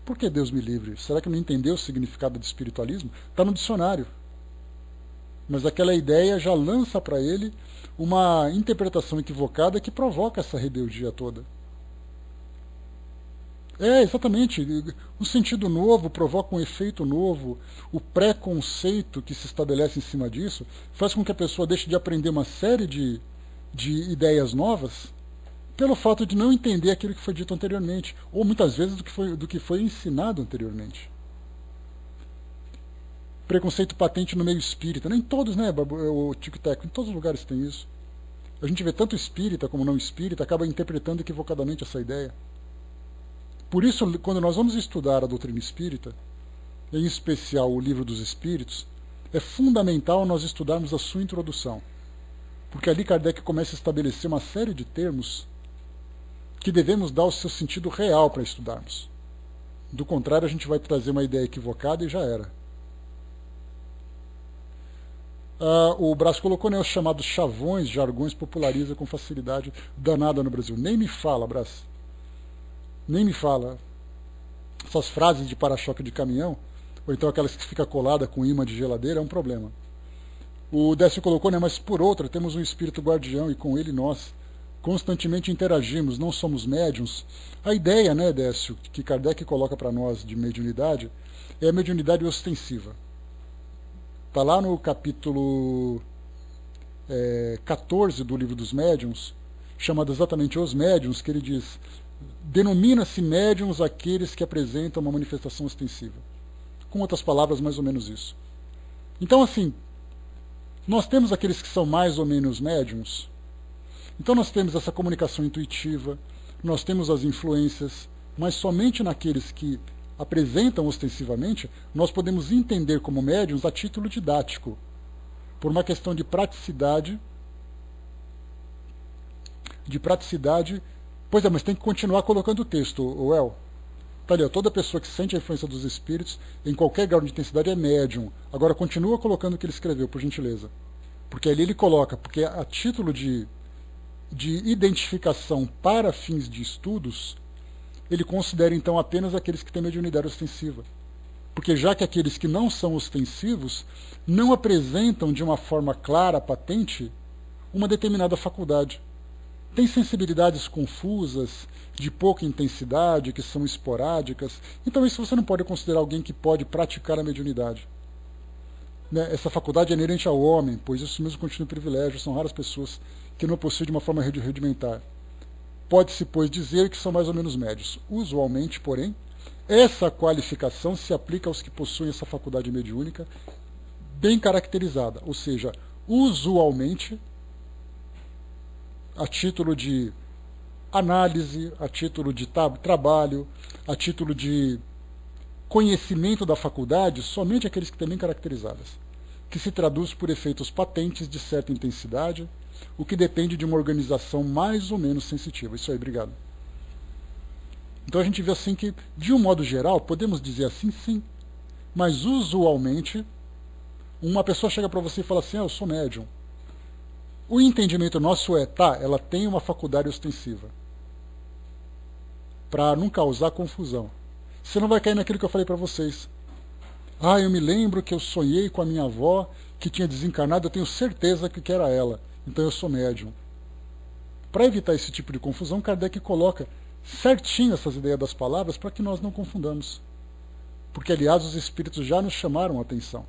Speaker 1: Por que Deus me livre? Será que não entendeu o significado de espiritualismo? Está no dicionário. Mas aquela ideia já lança para ele uma interpretação equivocada que provoca essa rebeldia toda. Exatamente. Um sentido novo provoca um efeito novo. O preconceito que se estabelece em cima disso faz com que a pessoa deixe de aprender uma série de ideias novas pelo fato de não entender aquilo que foi dito anteriormente, ou muitas vezes do que foi ensinado anteriormente. preconceito patente no meio espírita. Nem todos, né, o Tico-Teco? Em todos os lugares tem isso. A gente vê tanto espírita como não espírita, acaba interpretando equivocadamente essa ideia. Por isso, quando nós vamos estudar a doutrina espírita, em especial o Livro dos Espíritos, é fundamental nós estudarmos a sua introdução. Porque ali Kardec começa a estabelecer uma série de termos que devemos dar o seu sentido real para estudarmos. Do contrário, a gente vai trazer uma ideia equivocada e já era. O Brás colocou, né, os chamados chavões, jargões, populariza com facilidade danada no Brasil. Nem me fala, Brás. Nem me fala. Essas frases de para-choque de caminhão, ou então aquelas que fica colada com imã de geladeira, é um problema. O Décio colocou, né, mas por outra, temos um espírito guardião e com ele nós constantemente interagimos, não somos médiums. A ideia, né, Décio, que Kardec coloca para nós de mediunidade, é a mediunidade ostensiva. Está lá no capítulo 14 do Livro dos Médiuns, chamado exatamente Os Médiuns, que ele diz: denomina-se médiuns aqueles que apresentam uma manifestação ostensiva. Com outras palavras, mais ou menos isso. Então, assim, nós temos aqueles que são mais ou menos médiuns. Então nós temos essa comunicação intuitiva, nós temos as influências, mas somente naqueles que apresentam ostensivamente, nós podemos entender como médiuns a título didático, por uma questão de praticidade, pois é, mas tem que continuar colocando o texto, El. Tá ali, ó, toda pessoa que sente a influência dos espíritos, em qualquer grau de intensidade, é médium. Agora continua colocando o que ele escreveu, por gentileza. Porque ali ele coloca, porque a título de identificação para fins de estudos, ele considera então apenas aqueles que têm mediunidade ostensiva. Porque já que aqueles que não são ostensivos não apresentam de uma forma clara, patente, uma determinada faculdade. Tem sensibilidades confusas, de pouca intensidade, que são esporádicas. Então isso você não pode considerar alguém que pode praticar a mediunidade. Né? Essa faculdade é inerente ao homem, pois isso mesmo continua privilégio, são raras pessoas que não possuem de uma forma rudimentar. Pode-se, pois, dizer que são mais ou menos médios. Usualmente, porém, essa qualificação se aplica aos que possuem essa faculdade mediúnica bem caracterizada, ou seja, usualmente, a título de análise, a título de trabalho, a título de conhecimento da faculdade, somente aqueles que têm bem caracterizadas, que se traduz por efeitos patentes de certa intensidade, o que depende de uma organização mais ou menos sensitiva. Isso aí, obrigado. Então a gente vê assim que, de um modo geral, podemos dizer assim, sim, mas usualmente, uma pessoa chega para você e fala assim, eu sou médium. O entendimento nosso é, ela tem uma faculdade ostensiva, para não causar confusão. Você não vai cair naquilo que eu falei para vocês. Eu me lembro que eu sonhei com a minha avó que tinha desencarnado, eu tenho certeza que era ela, então eu sou médium. Para evitar esse tipo de confusão, Kardec coloca certinho essas ideias das palavras para que nós não confundamos. Porque, aliás, os espíritos já nos chamaram a atenção.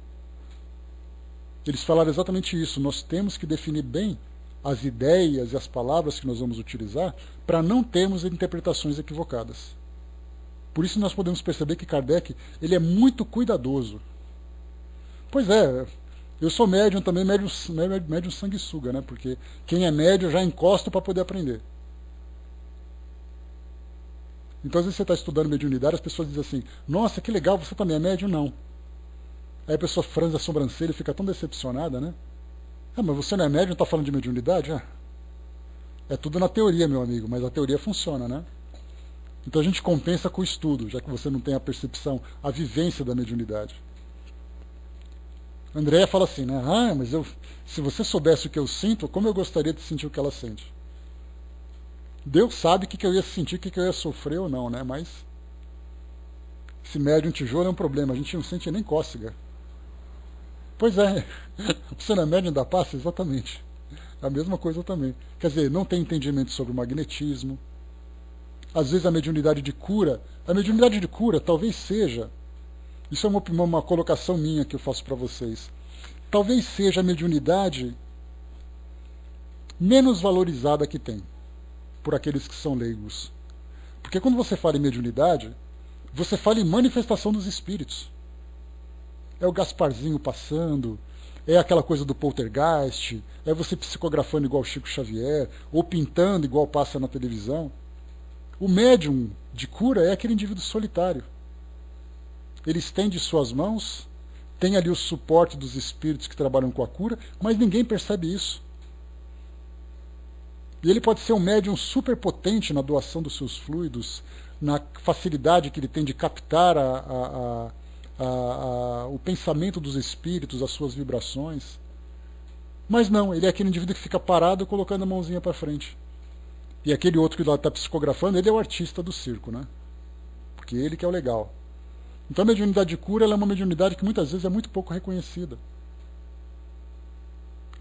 Speaker 1: Eles falaram exatamente isso, nós temos que definir bem as ideias e as palavras que nós vamos utilizar para não termos interpretações equivocadas. Por isso nós podemos perceber que Kardec ele é muito cuidadoso. Pois é, eu sou médium também, médium sanguessuga, né? Porque quem é médium já encosta para poder aprender. Então, às vezes você está estudando mediunidade, as pessoas dizem assim, nossa, que legal, você também é médium? Não. Aí a pessoa franze a sobrancelha e fica tão decepcionada, né? Mas você não é médium, está falando de mediunidade? É tudo na teoria, meu amigo, mas a teoria funciona, né? Então a gente compensa com o estudo, já que você não tem a percepção, a vivência da mediunidade. Andréa fala assim, né? Mas se você soubesse o que eu sinto, como eu gostaria de sentir o que ela sente. Deus sabe o que eu ia sentir, o que eu ia sofrer ou não, né? Mas esse médium tijolo é um problema, a gente não sente nem cócega. Pois é, você não é médium da paz? Exatamente. A mesma coisa também. Quer dizer, não tem entendimento sobre o magnetismo. Às vezes a mediunidade de cura talvez seja, isso é uma colocação minha que eu faço para vocês, talvez seja a mediunidade menos valorizada que tem, por aqueles que são leigos. Porque quando você fala em mediunidade, você fala em manifestação dos espíritos. é o Gasparzinho passando, é aquela coisa do poltergeist, é você psicografando igual Chico Xavier, ou pintando igual passa na televisão. O médium de cura é aquele indivíduo solitário. Ele estende suas mãos, tem ali o suporte dos espíritos que trabalham com a cura, mas ninguém percebe isso. E ele pode ser um médium super potente na doação dos seus fluidos, na facilidade que ele tem de captar o pensamento dos espíritos, as suas vibrações. Mas não, ele é aquele indivíduo que fica parado colocando a mãozinha para frente. E aquele outro que lá está psicografando, ele é o artista do circo, né? Porque ele que é o legal. Então a mediunidade de cura ela é uma mediunidade que muitas vezes é muito pouco reconhecida.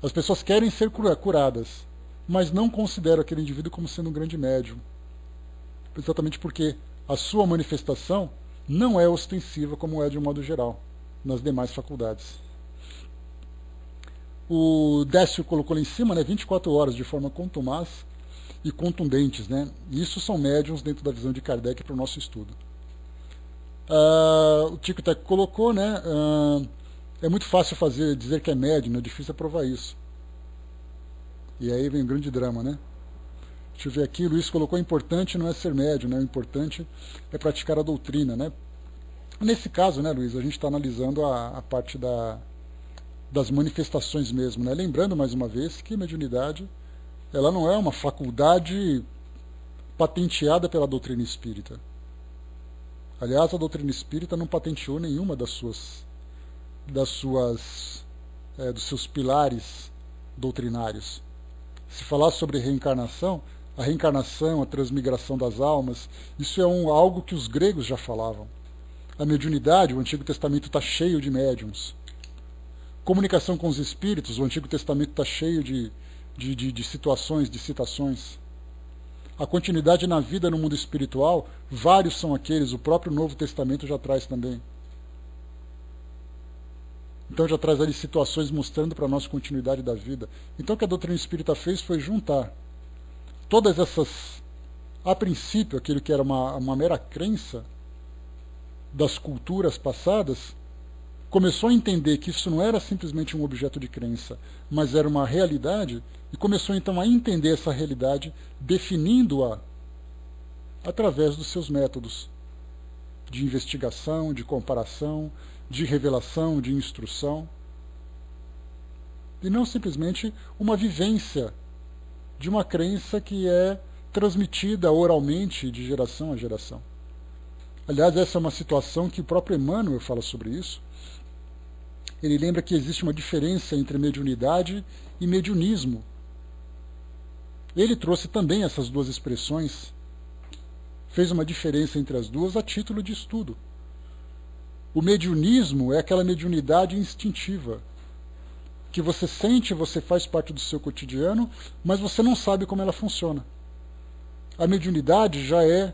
Speaker 1: As pessoas querem ser curadas, mas não consideram aquele indivíduo como sendo um grande médium. Exatamente porque a sua manifestação não é ostensiva como é de um modo geral, nas demais faculdades. O Décio colocou lá em cima, né, 24 horas de forma contumaz e contundentes. Né? Isso são médiums dentro da visão de Kardec para o nosso estudo. O Tico Teco colocou, né, é muito fácil dizer que é médium, é difícil provar isso. E aí vem um grande drama, né? Deixa eu ver aqui, o Luiz colocou, importante não é ser médium, né? O importante é praticar a doutrina, né? Nesse caso, né, Luiz, a gente está analisando a parte das manifestações mesmo, né? Lembrando mais uma vez que a mediunidade ela não é uma faculdade patenteada pela doutrina espírita. Aliás, a doutrina espírita não patenteou nenhuma dos seus pilares doutrinários. Se falar sobre reencarnação, a transmigração das almas, isso é algo que os gregos já falavam. A mediunidade, o Antigo Testamento está cheio de médiums. Comunicação com os espíritos, o Antigo Testamento está cheio de situações, de citações. A continuidade na vida no mundo espiritual, vários são aqueles, o próprio Novo Testamento já traz também. Então já traz ali situações mostrando para nós continuidade da vida. Então o que a doutrina espírita fez foi juntar todas essas, a princípio, aquilo que era uma mera crença das culturas passadas, começou a entender que isso não era simplesmente um objeto de crença, mas era uma realidade, e começou então a entender essa realidade, definindo-a através dos seus métodos de investigação, de comparação, de revelação, de instrução, e não simplesmente uma vivência de uma crença que é transmitida oralmente de geração a geração. Aliás, essa é uma situação que o próprio Emmanuel fala sobre isso. Ele lembra que existe uma diferença entre mediunidade e mediunismo. Ele trouxe também essas duas expressões, fez uma diferença entre as duas a título de estudo. O mediunismo é aquela mediunidade instintiva, que você sente, você faz parte do seu cotidiano, mas você não sabe como ela funciona. A mediunidade já é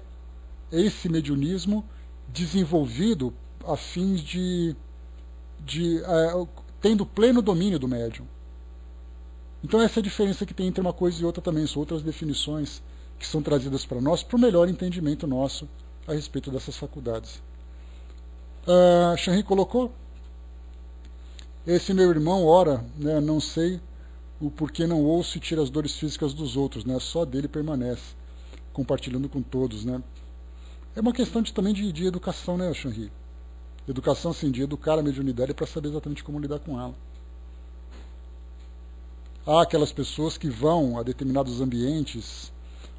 Speaker 1: esse mediunismo desenvolvido a fins tendo pleno domínio do médium. Então essa é a diferença que tem entre uma coisa e outra também, são outras definições que são trazidas para nós, para o melhor entendimento nosso a respeito dessas faculdades. Chanri colocou, esse meu irmão ora, né, não sei o porquê não ouço e tira as dores físicas dos outros, né, só dele permanece, compartilhando com todos, né. É uma questão também de educação, né, Chanri? Educação, sim, de educar a mediunidade para saber exatamente como lidar com ela. Há aquelas pessoas que vão a determinados ambientes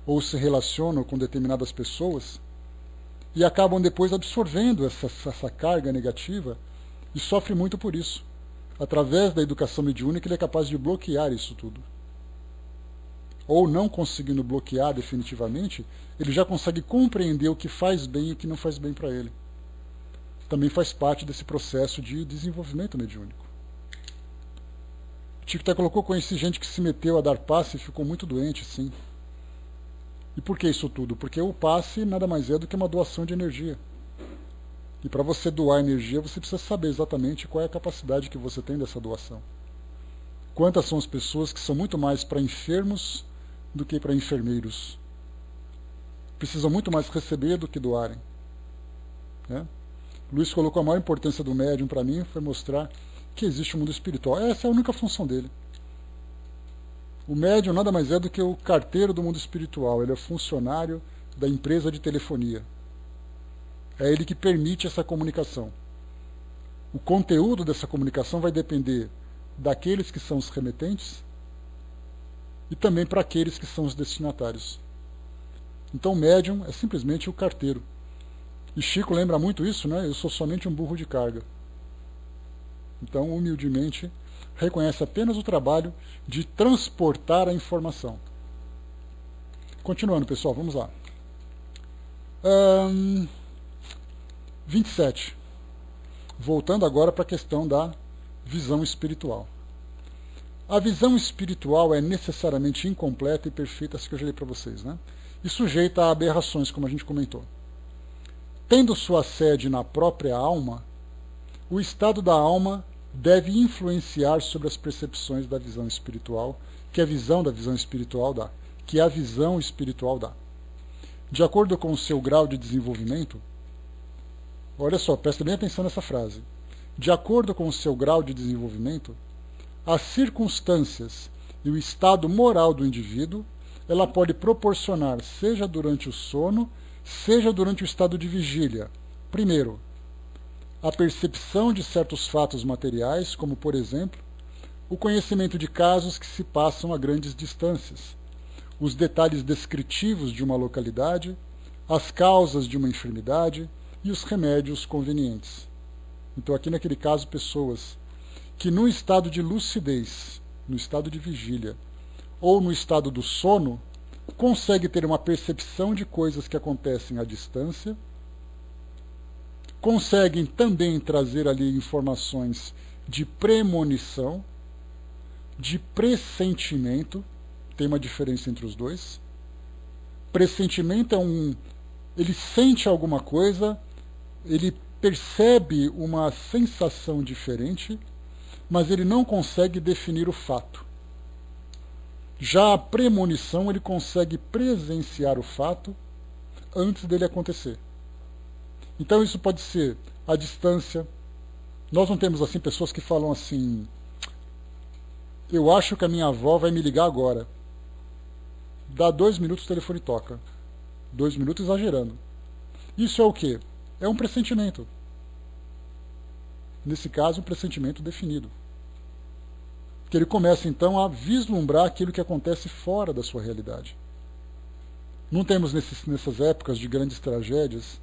Speaker 1: ou se relacionam com determinadas pessoas e acabam depois absorvendo essa carga negativa e sofrem muito por isso. Através da educação mediúnica ele é capaz de bloquear isso tudo. Ou não conseguindo bloquear definitivamente, ele já consegue compreender o que faz bem e o que não faz bem para ele. Também faz parte desse processo de desenvolvimento mediúnico. O Chico até colocou, conheci gente que se meteu a dar passe e ficou muito doente, sim. E por que isso tudo? Porque o passe nada mais é do que uma doação de energia. E para você doar energia, você precisa saber exatamente qual é a capacidade que você tem dessa doação. Quantas são as pessoas que são muito mais para enfermos do que para enfermeiros? Precisam muito mais receber do que doarem. Né? Luiz colocou a maior importância do médium para mim, foi mostrar que existe um mundo espiritual. Essa é a única função dele. O médium nada mais é do que o carteiro do mundo espiritual, ele é funcionário da empresa de telefonia. É ele que permite essa comunicação. O conteúdo dessa comunicação vai depender daqueles que são os remetentes e também para aqueles que são os destinatários. Então o médium é simplesmente o carteiro. E Chico lembra muito isso, né? Eu sou somente um burro de carga. Então, humildemente, reconhece apenas o trabalho de transportar a informação. Continuando, pessoal, vamos lá. 27. Voltando agora para a questão da visão espiritual. A visão espiritual é necessariamente incompleta e perfeita, essa que eu já li para vocês, né? E sujeita a aberrações, como a gente comentou. Tendo sua sede na própria alma, o estado da alma deve influenciar sobre as percepções da visão espiritual, que a visão da visão espiritual dá, que a visão espiritual dá. De acordo com o seu grau de desenvolvimento, olha só, presta bem atenção nessa frase. De acordo com o seu grau de desenvolvimento, as circunstâncias e o estado moral do indivíduo, ela pode proporcionar, seja durante o sono, seja durante o estado de vigília. Primeiro, a percepção de certos fatos materiais, como, por exemplo, o conhecimento de casos que se passam a grandes distâncias, os detalhes descritivos de uma localidade, as causas de uma enfermidade e os remédios convenientes. Então, aqui naquele caso, pessoas que no estado de lucidez, no estado de vigília, ou no estado do sono, conseguem ter uma percepção de coisas que acontecem à distância, conseguem também trazer ali informações de premonição, de pressentimento, tem uma diferença entre os dois. Pressentimento é ele sente alguma coisa, ele percebe uma sensação diferente, mas ele não consegue definir o fato. Já a premonição, ele consegue presenciar o fato antes dele acontecer. Então isso pode ser a distância. Nós não temos assim pessoas que falam assim: eu acho que a minha avó vai me ligar agora. Dá 2 minutos o telefone toca. 2 minutos exagerando. Isso é o quê? É um pressentimento. Nesse caso, um pressentimento definido. Que ele começa então a vislumbrar aquilo que acontece fora da sua realidade. Não temos nessas épocas de grandes tragédias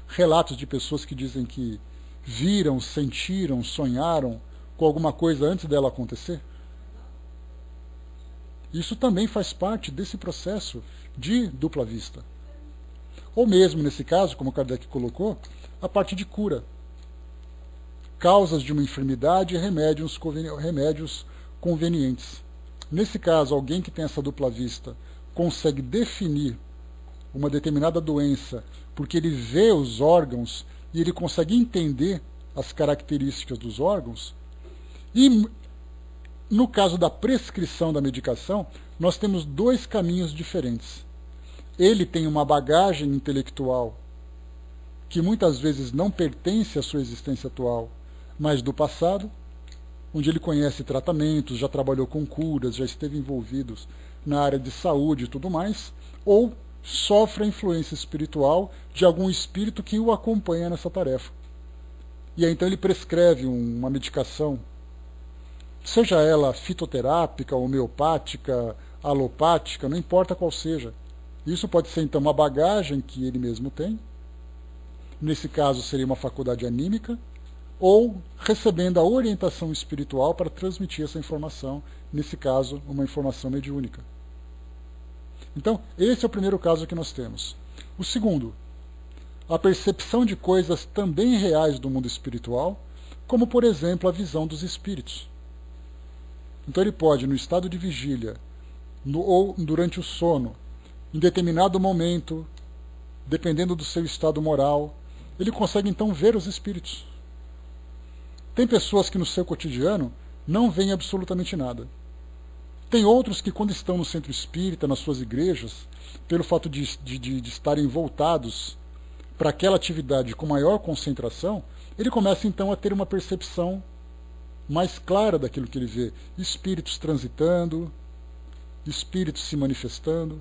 Speaker 1: relatos de pessoas que dizem que viram, sentiram, sonharam com alguma coisa antes dela acontecer? Isso também faz parte desse processo de dupla vista. Ou mesmo, nesse caso, como Kardec colocou, a parte de cura. Causas de uma enfermidade e remédios convenientes. Nesse caso, alguém que tem essa dupla vista consegue definir uma determinada doença porque ele vê os órgãos e ele consegue entender as características dos órgãos. E no caso da prescrição da medicação, nós temos 2 caminhos diferentes. Ele tem uma bagagem intelectual que muitas vezes não pertence à sua existência atual, mas do passado, onde ele conhece tratamentos, já trabalhou com curas, já esteve envolvido na área de saúde e tudo mais, ou sofre a influência espiritual de algum espírito que o acompanha nessa tarefa. E aí então ele prescreve uma medicação, seja ela fitoterápica, homeopática, alopática, não importa qual seja. Isso pode ser então uma bagagem que ele mesmo tem, nesse caso seria uma faculdade anímica, ou recebendo a orientação espiritual para transmitir essa informação, nesse caso, uma informação mediúnica. Então, esse é o primeiro caso que nós temos. O segundo, a percepção de coisas também reais do mundo espiritual, como, por exemplo, a visão dos espíritos. Então, ele pode, no estado de vigília, ou durante o sono, em determinado momento, dependendo do seu estado moral, ele consegue, então, ver os espíritos. Tem pessoas que no seu cotidiano não veem absolutamente nada. Tem outros que quando estão no centro espírita, nas suas igrejas, pelo fato de estarem voltados para aquela atividade com maior concentração, ele começa então a ter uma percepção mais clara daquilo que ele vê. Espíritos transitando, espíritos se manifestando.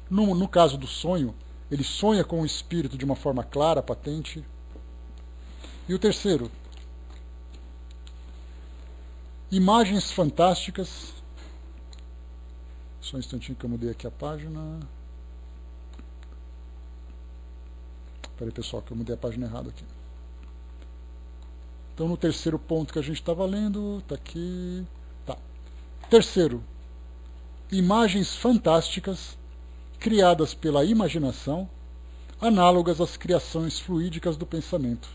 Speaker 1: No caso do sonho, ele sonha com o espírito de uma forma clara, patente. E o terceiro, imagens fantásticas. Só um instantinho que eu mudei aqui a página. Espera aí, pessoal, que eu mudei a página errada aqui. Então, no terceiro ponto que a gente estava lendo, está aqui. Tá. Terceiro, imagens fantásticas criadas pela imaginação, análogas às criações fluídicas do pensamento.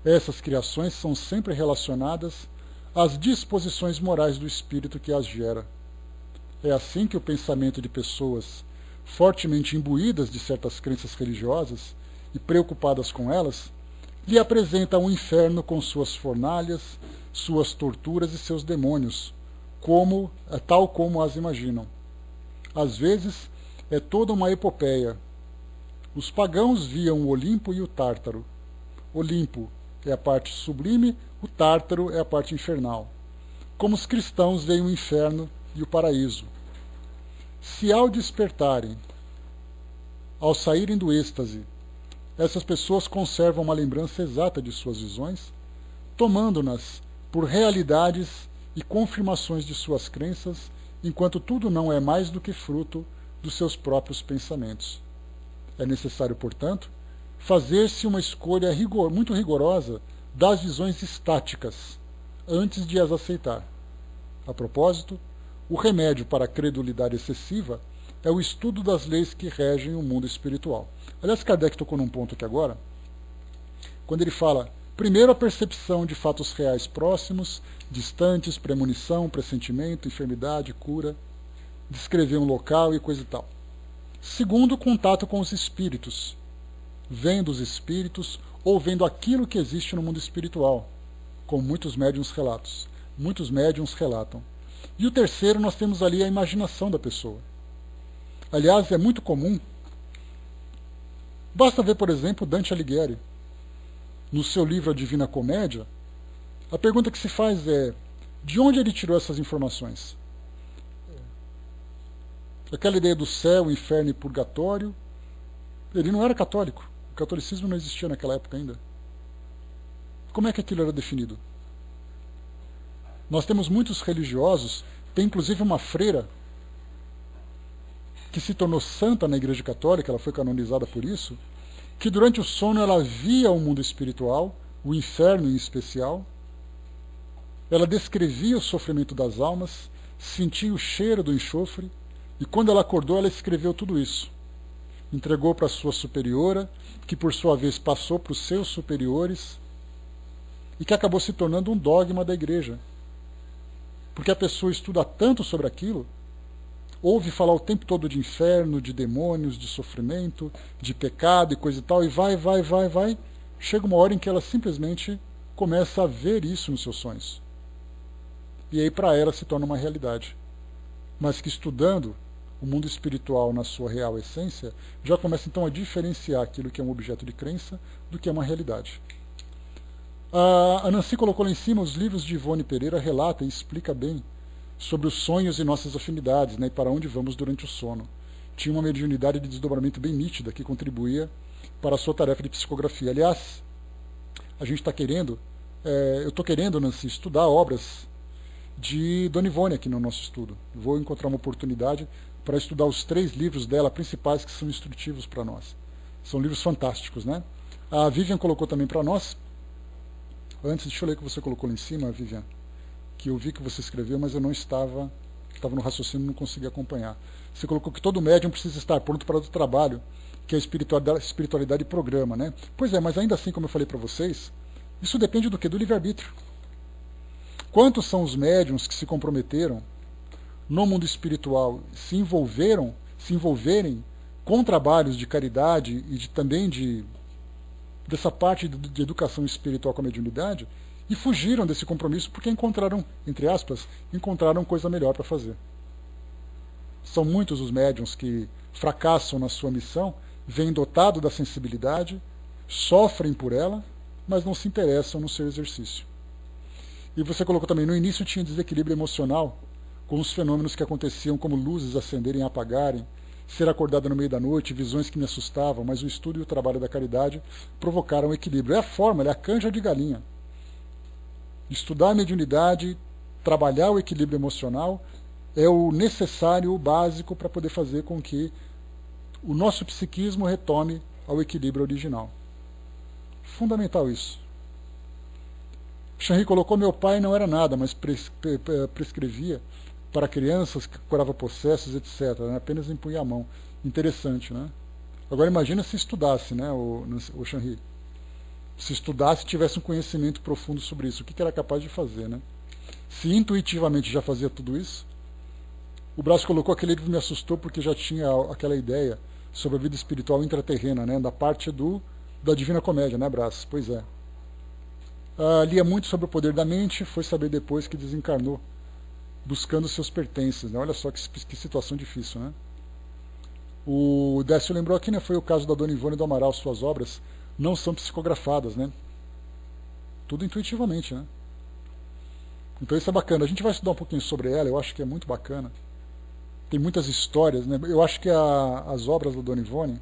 Speaker 1: Essas criações são sempre relacionadas às disposições morais do espírito que as gera. É assim que o pensamento de pessoas fortemente imbuídas de certas crenças religiosas e preocupadas com elas, lhe apresenta um inferno com suas fornalhas, suas torturas e seus demônios, tal como as imaginam. Às vezes, é toda uma epopeia. Os pagãos viam o Olimpo e o Tártaro. Olimpo é a parte sublime, o Tártaro é a parte infernal. Como os cristãos veem o inferno e o paraíso. Se ao despertarem, ao saírem do êxtase, essas pessoas conservam uma lembrança exata de suas visões, tomando-nas por realidades e confirmações de suas crenças, enquanto tudo não é mais do que fruto dos seus próprios pensamentos. É necessário, portanto, fazer-se uma escolha muito rigorosa das visões estáticas, antes de as aceitar. A propósito, o remédio para a credulidade excessiva é o estudo das leis que regem o mundo espiritual. Aliás, Kardec tocou num ponto aqui agora, quando ele fala, primeiro, a percepção de fatos reais próximos, distantes, premonição, pressentimento, enfermidade, cura, descrever um local e coisa e tal. Segundo, o contato com os espíritos, vendo os espíritos ou vendo aquilo que existe no mundo espiritual, como muitos médiuns relatam. E o terceiro, nós temos ali a imaginação da pessoa. Aliás, é muito comum. Basta ver, por exemplo, Dante Alighieri, no seu livro A Divina Comédia. A pergunta que se faz é, de onde ele tirou essas informações? Aquela ideia do céu, inferno e purgatório, ele não era católico. O catolicismo não existia naquela época ainda. Como é que aquilo era definido? Nós temos muitos religiosos, tem inclusive uma freira que se tornou santa na Igreja Católica, ela foi canonizada por isso, que durante o sono ela via o mundo espiritual, o inferno em especial, ela descrevia o sofrimento das almas, sentia o cheiro do enxofre, e quando ela acordou ela escreveu tudo isso. Entregou para a sua superiora, que por sua vez passou para os seus superiores, e que acabou se tornando um dogma da Igreja. Porque a pessoa estuda tanto sobre aquilo, ouve falar o tempo todo de inferno, de demônios, de sofrimento, de pecado e coisa e tal, e vai. Chega uma hora em que ela simplesmente começa a ver isso nos seus sonhos. E aí para ela se torna uma realidade. Mas que estudando o mundo espiritual na sua real essência, já começa então a diferenciar aquilo que é um objeto de crença do que é uma realidade. A Nancy colocou lá em cima os livros de Ivone Pereira, relata e explica bem sobre os sonhos e nossas afinidades, né, e para onde vamos durante o sono. Tinha uma mediunidade de desdobramento bem nítida que contribuía para a sua tarefa de psicografia. Aliás, a gente está querendo, eu estou querendo, Nancy, estudar obras de Dona Ivone aqui no nosso estudo. Vou encontrar uma oportunidade para estudar os 3 livros dela principais que são instrutivos para nós. São livros fantásticos, né? A Vivian colocou também para nós. Antes, deixa eu ler o que você colocou lá em cima, Vivian, que eu vi que você escreveu, mas eu não estava no raciocínio e não consegui acompanhar. Você colocou que todo médium precisa estar pronto para o trabalho, que a espiritualidade programa, né? Pois é, mas ainda assim, como eu falei para vocês, isso depende do quê? Do livre-arbítrio. Quantos são os médiuns que se comprometeram no mundo espiritual, se envolverem com trabalhos de caridade e também dessa parte de educação espiritual com a mediunidade, e fugiram desse compromisso porque encontraram, entre aspas, coisa melhor para fazer. São muitos os médiuns que fracassam na sua missão vêm dotado da sensibilidade, sofrem por ela, mas não se interessam no seu exercício. E você colocou também, no início tinha desequilíbrio emocional, com os fenômenos que aconteciam como luzes acenderem e apagarem, ser acordada no meio da noite, visões que me assustavam, mas o estudo e o trabalho da caridade provocaram equilíbrio. É a fórmula, é a canja de galinha. Estudar a mediunidade, trabalhar o equilíbrio emocional, é o necessário, o básico para poder fazer com que o nosso psiquismo retome ao equilíbrio original. Fundamental isso. Shanri colocou, meu pai não era nada, mas prescrevia para crianças, que curava processos, etc. Né? Apenas impunha a mão. Interessante, né? Agora imagina se estudasse, né, o Shanri. Se estudasse e tivesse um conhecimento profundo sobre isso, o que era capaz de fazer, né? Se intuitivamente já fazia tudo isso, o Brás colocou, aquele livro me assustou porque já tinha aquela ideia sobre a vida espiritual intraterrena, né, da parte da Divina Comédia, né, Brás? Pois é. Lia muito sobre o poder da mente, foi saber depois que desencarnou, buscando seus pertences, né? Olha só que situação difícil, né? O Décio lembrou aqui, né, foi o caso da Dona Ivone do Amaral, suas obras não são psicografadas, né? Tudo intuitivamente, né? Então isso é bacana. A gente vai estudar um pouquinho sobre ela, eu acho que é muito bacana. Tem muitas histórias, né? Eu acho que as obras da Dona Ivone,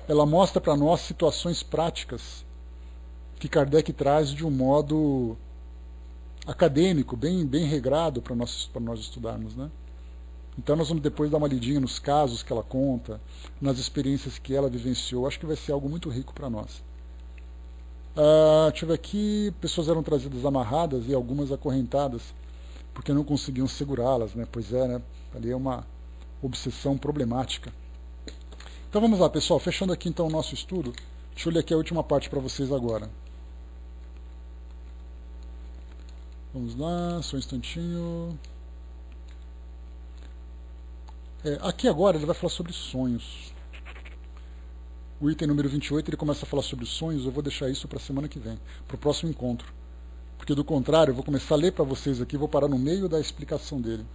Speaker 1: ela mostra para nós situações práticas que Kardec traz de um modo acadêmico, bem regrado para nós estudarmos, né? Então nós vamos depois dar uma lidinha nos casos que ela conta, nas experiências que ela vivenciou. Acho que vai ser algo muito rico para nós. Deixa eu ver aqui, pessoas eram trazidas amarradas e algumas acorrentadas, porque não conseguiam segurá-las, né? Pois é, né? Ali é uma obsessão problemática. Então vamos lá, pessoal, fechando aqui então o nosso estudo. Deixa eu ler aqui a última parte para vocês agora. Vamos lá, só um instantinho. Aqui agora ele vai falar sobre sonhos. O item número 28 ele começa a falar sobre sonhos. Eu vou deixar isso para a semana que vem, para o próximo encontro. Porque do contrário, eu vou começar a ler para vocês aqui, vou parar no meio da explicação dele.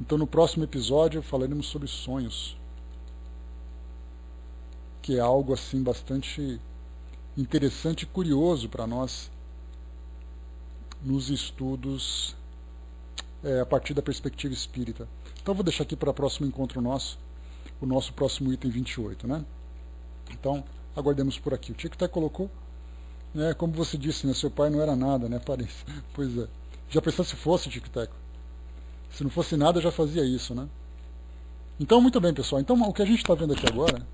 Speaker 1: Então no próximo episódio falaremos sobre sonhos, que é algo assim bastante interessante e curioso para nós nos estudos a partir da perspectiva espírita. Então eu vou deixar aqui para o próximo encontro nosso, o nosso próximo item 28, né? Então, aguardemos por aqui. O Tic Tac colocou, né, como você disse, né, seu pai não era nada, né? Parece. Pois é. Já pensou se fosse, Tic Tac? Se não fosse nada, já fazia isso, né? Então, muito bem, pessoal. Então, o que a gente está vendo aqui agora,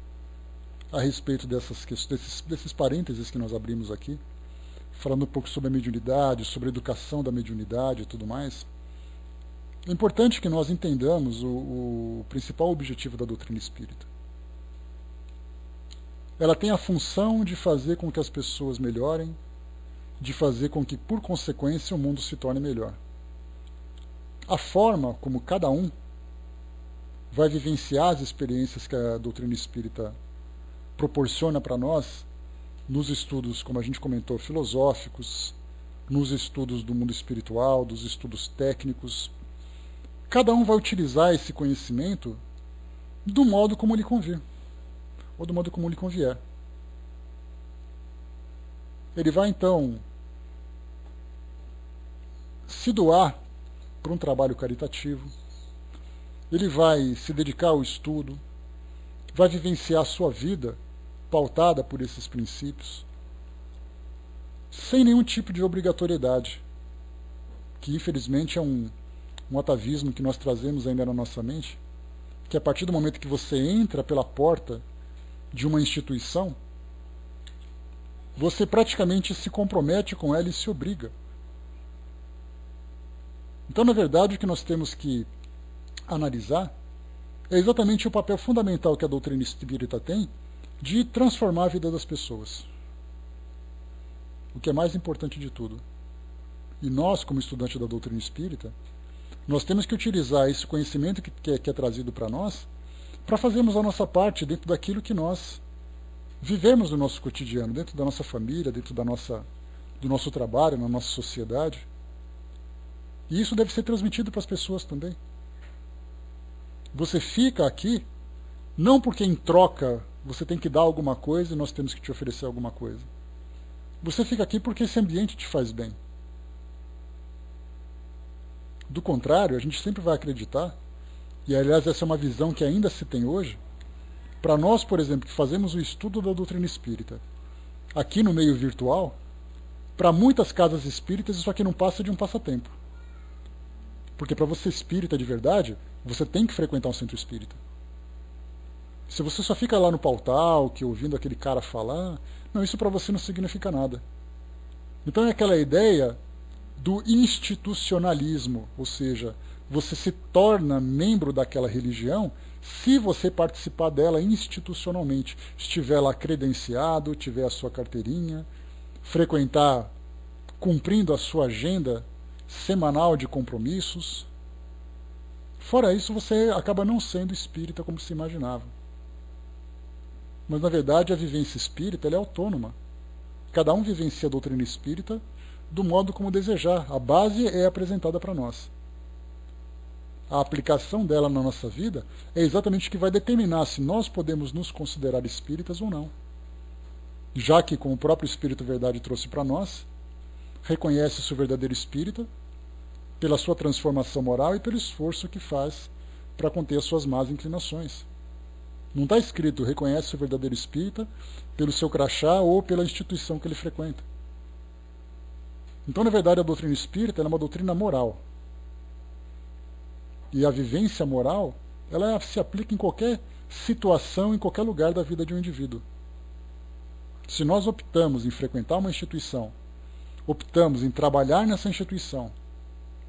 Speaker 1: a respeito desses parênteses que nós abrimos aqui, falando um pouco sobre a mediunidade, sobre a educação da mediunidade e tudo mais, é importante que nós entendamos o principal objetivo da doutrina espírita. Ela tem a função de fazer com que as pessoas melhorem, de fazer com que, por consequência, o mundo se torne melhor. A forma como cada um vai vivenciar as experiências que a doutrina espírita proporciona para nós, nos estudos, como a gente comentou, filosóficos, nos estudos do mundo espiritual, dos estudos técnicos, cada um vai utilizar esse conhecimento do modo como lhe convir, ou do modo como lhe convier. Ele vai, então, se doar para um trabalho caritativo, ele vai se dedicar ao estudo, vai vivenciar a sua vida pautada por esses princípios, sem nenhum tipo de obrigatoriedade, que infelizmente é um atavismo que nós trazemos ainda na nossa mente, que a partir do momento que você entra pela porta de uma instituição, você praticamente se compromete com ela e se obriga. Então, na verdade, o que nós temos que analisar é exatamente o papel fundamental que a doutrina espírita tem de transformar a vida das pessoas. O que é mais importante de tudo. E nós, como estudantes da doutrina espírita, nós temos que utilizar esse conhecimento que é trazido para nós para fazermos a nossa parte dentro daquilo que nós vivemos no nosso cotidiano, dentro da nossa família, dentro do nosso trabalho, na nossa sociedade. E isso deve ser transmitido para as pessoas também. Você fica aqui Não porque em troca você tem que dar alguma coisa e nós temos que te oferecer alguma coisa. Você fica aqui porque esse ambiente te faz bem. Do contrário, a gente sempre vai acreditar, e aliás essa é uma visão que ainda se tem hoje, para nós, por exemplo, que fazemos o estudo da doutrina espírita, aqui no meio virtual, para muitas casas espíritas isso aqui não passa de um passatempo. Porque para você espírita de verdade, você tem que frequentar um centro espírita. Se você só fica lá no pautalk, ouvindo aquele cara falar, não, isso para você não significa nada. Então é aquela ideia do institucionalismo, ou seja, você se torna membro daquela religião se você participar dela institucionalmente, estiver lá credenciado, tiver a sua carteirinha, frequentar, cumprindo a sua agenda semanal de compromissos. Fora isso, você acaba não sendo espírita como se imaginava. Mas, na verdade, a vivência espírita ela é autônoma. Cada um vivencia a doutrina espírita do modo como desejar. A base é apresentada para nós. A aplicação dela na nossa vida é exatamente o que vai determinar se nós podemos nos considerar espíritas ou não. Já que, como o próprio Espírito Verdade trouxe para nós, reconhece-se o verdadeiro espírita pela sua transformação moral e pelo esforço que faz para conter as suas más inclinações. Não está escrito reconhece o verdadeiro espírita pelo seu crachá ou pela instituição que ele frequenta. Então, na verdade, a doutrina espírita é uma doutrina moral. E a vivência moral, ela se aplica em qualquer situação, em qualquer lugar da vida de um indivíduo. Se nós optamos em frequentar uma instituição, optamos em trabalhar nessa instituição,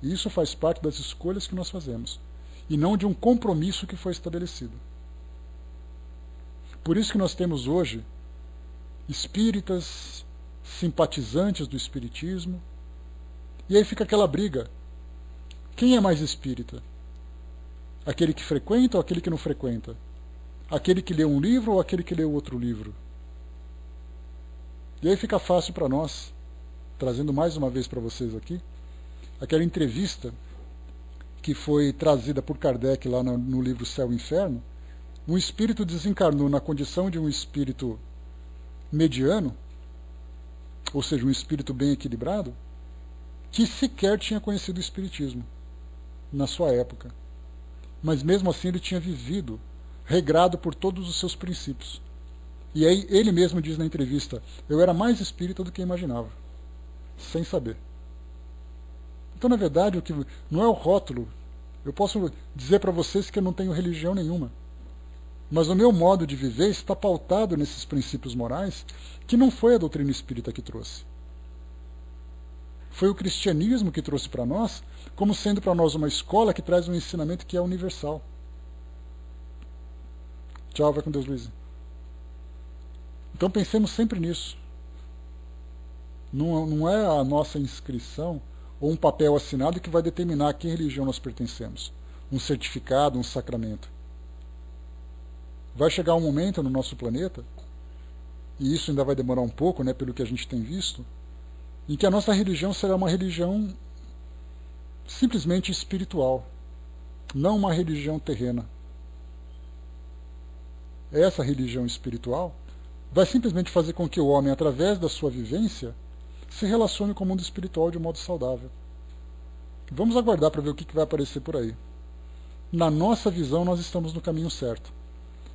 Speaker 1: e isso faz parte das escolhas que nós fazemos, e não de um compromisso que foi estabelecido. Por isso que nós temos hoje espíritas, simpatizantes do espiritismo, e aí fica aquela briga. Quem é mais espírita? Aquele que frequenta ou aquele que não frequenta? Aquele que lê um livro ou aquele que lê outro livro? E aí fica fácil para nós, trazendo mais uma vez para vocês aqui, aquela entrevista que foi trazida por Kardec lá no livro Céu e Inferno. Um espírito desencarnou na condição de um espírito mediano, ou seja, um espírito bem equilibrado, que sequer tinha conhecido o espiritismo na sua época. Mas mesmo assim ele tinha vivido, regrado por todos os seus princípios. E aí ele mesmo diz na entrevista, eu era mais espírita do que imaginava, sem saber. Então, na verdade, o que não é o rótulo. Eu posso dizer para vocês que eu não tenho religião nenhuma. Mas o meu modo de viver está pautado nesses princípios morais que não foi a doutrina espírita que trouxe. Foi o cristianismo que trouxe para nós, como sendo para nós uma escola que traz um ensinamento que é universal. Tchau, vai com Deus, Luiz. Então pensemos sempre nisso. Não é a nossa inscrição ou um papel assinado que vai determinar a que religião nós pertencemos. Um certificado, um sacramento. Vai chegar um momento no nosso planeta, e isso ainda vai demorar um pouco, né, pelo que a gente tem visto, em que a nossa religião será uma religião simplesmente espiritual, não uma religião terrena. Essa religião espiritual vai simplesmente fazer com que o homem, através da sua vivência, se relacione com o mundo espiritual de um modo saudável. Vamos aguardar para ver o que vai aparecer por aí. Na nossa visão, nós estamos no caminho certo.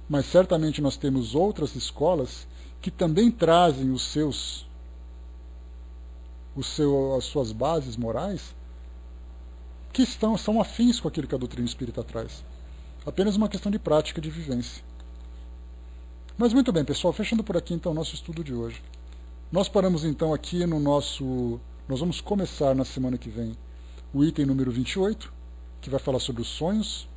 Speaker 1: Mas certamente nós temos outras escolas que também trazem as suas bases morais que são afins com aquilo que a doutrina espírita traz. Apenas uma questão de prática, de vivência. Mas muito bem, pessoal, fechando por aqui então o nosso estudo de hoje. Nós paramos então aqui no nosso... Nós vamos começar na semana que vem o item número 28, que vai falar sobre os sonhos.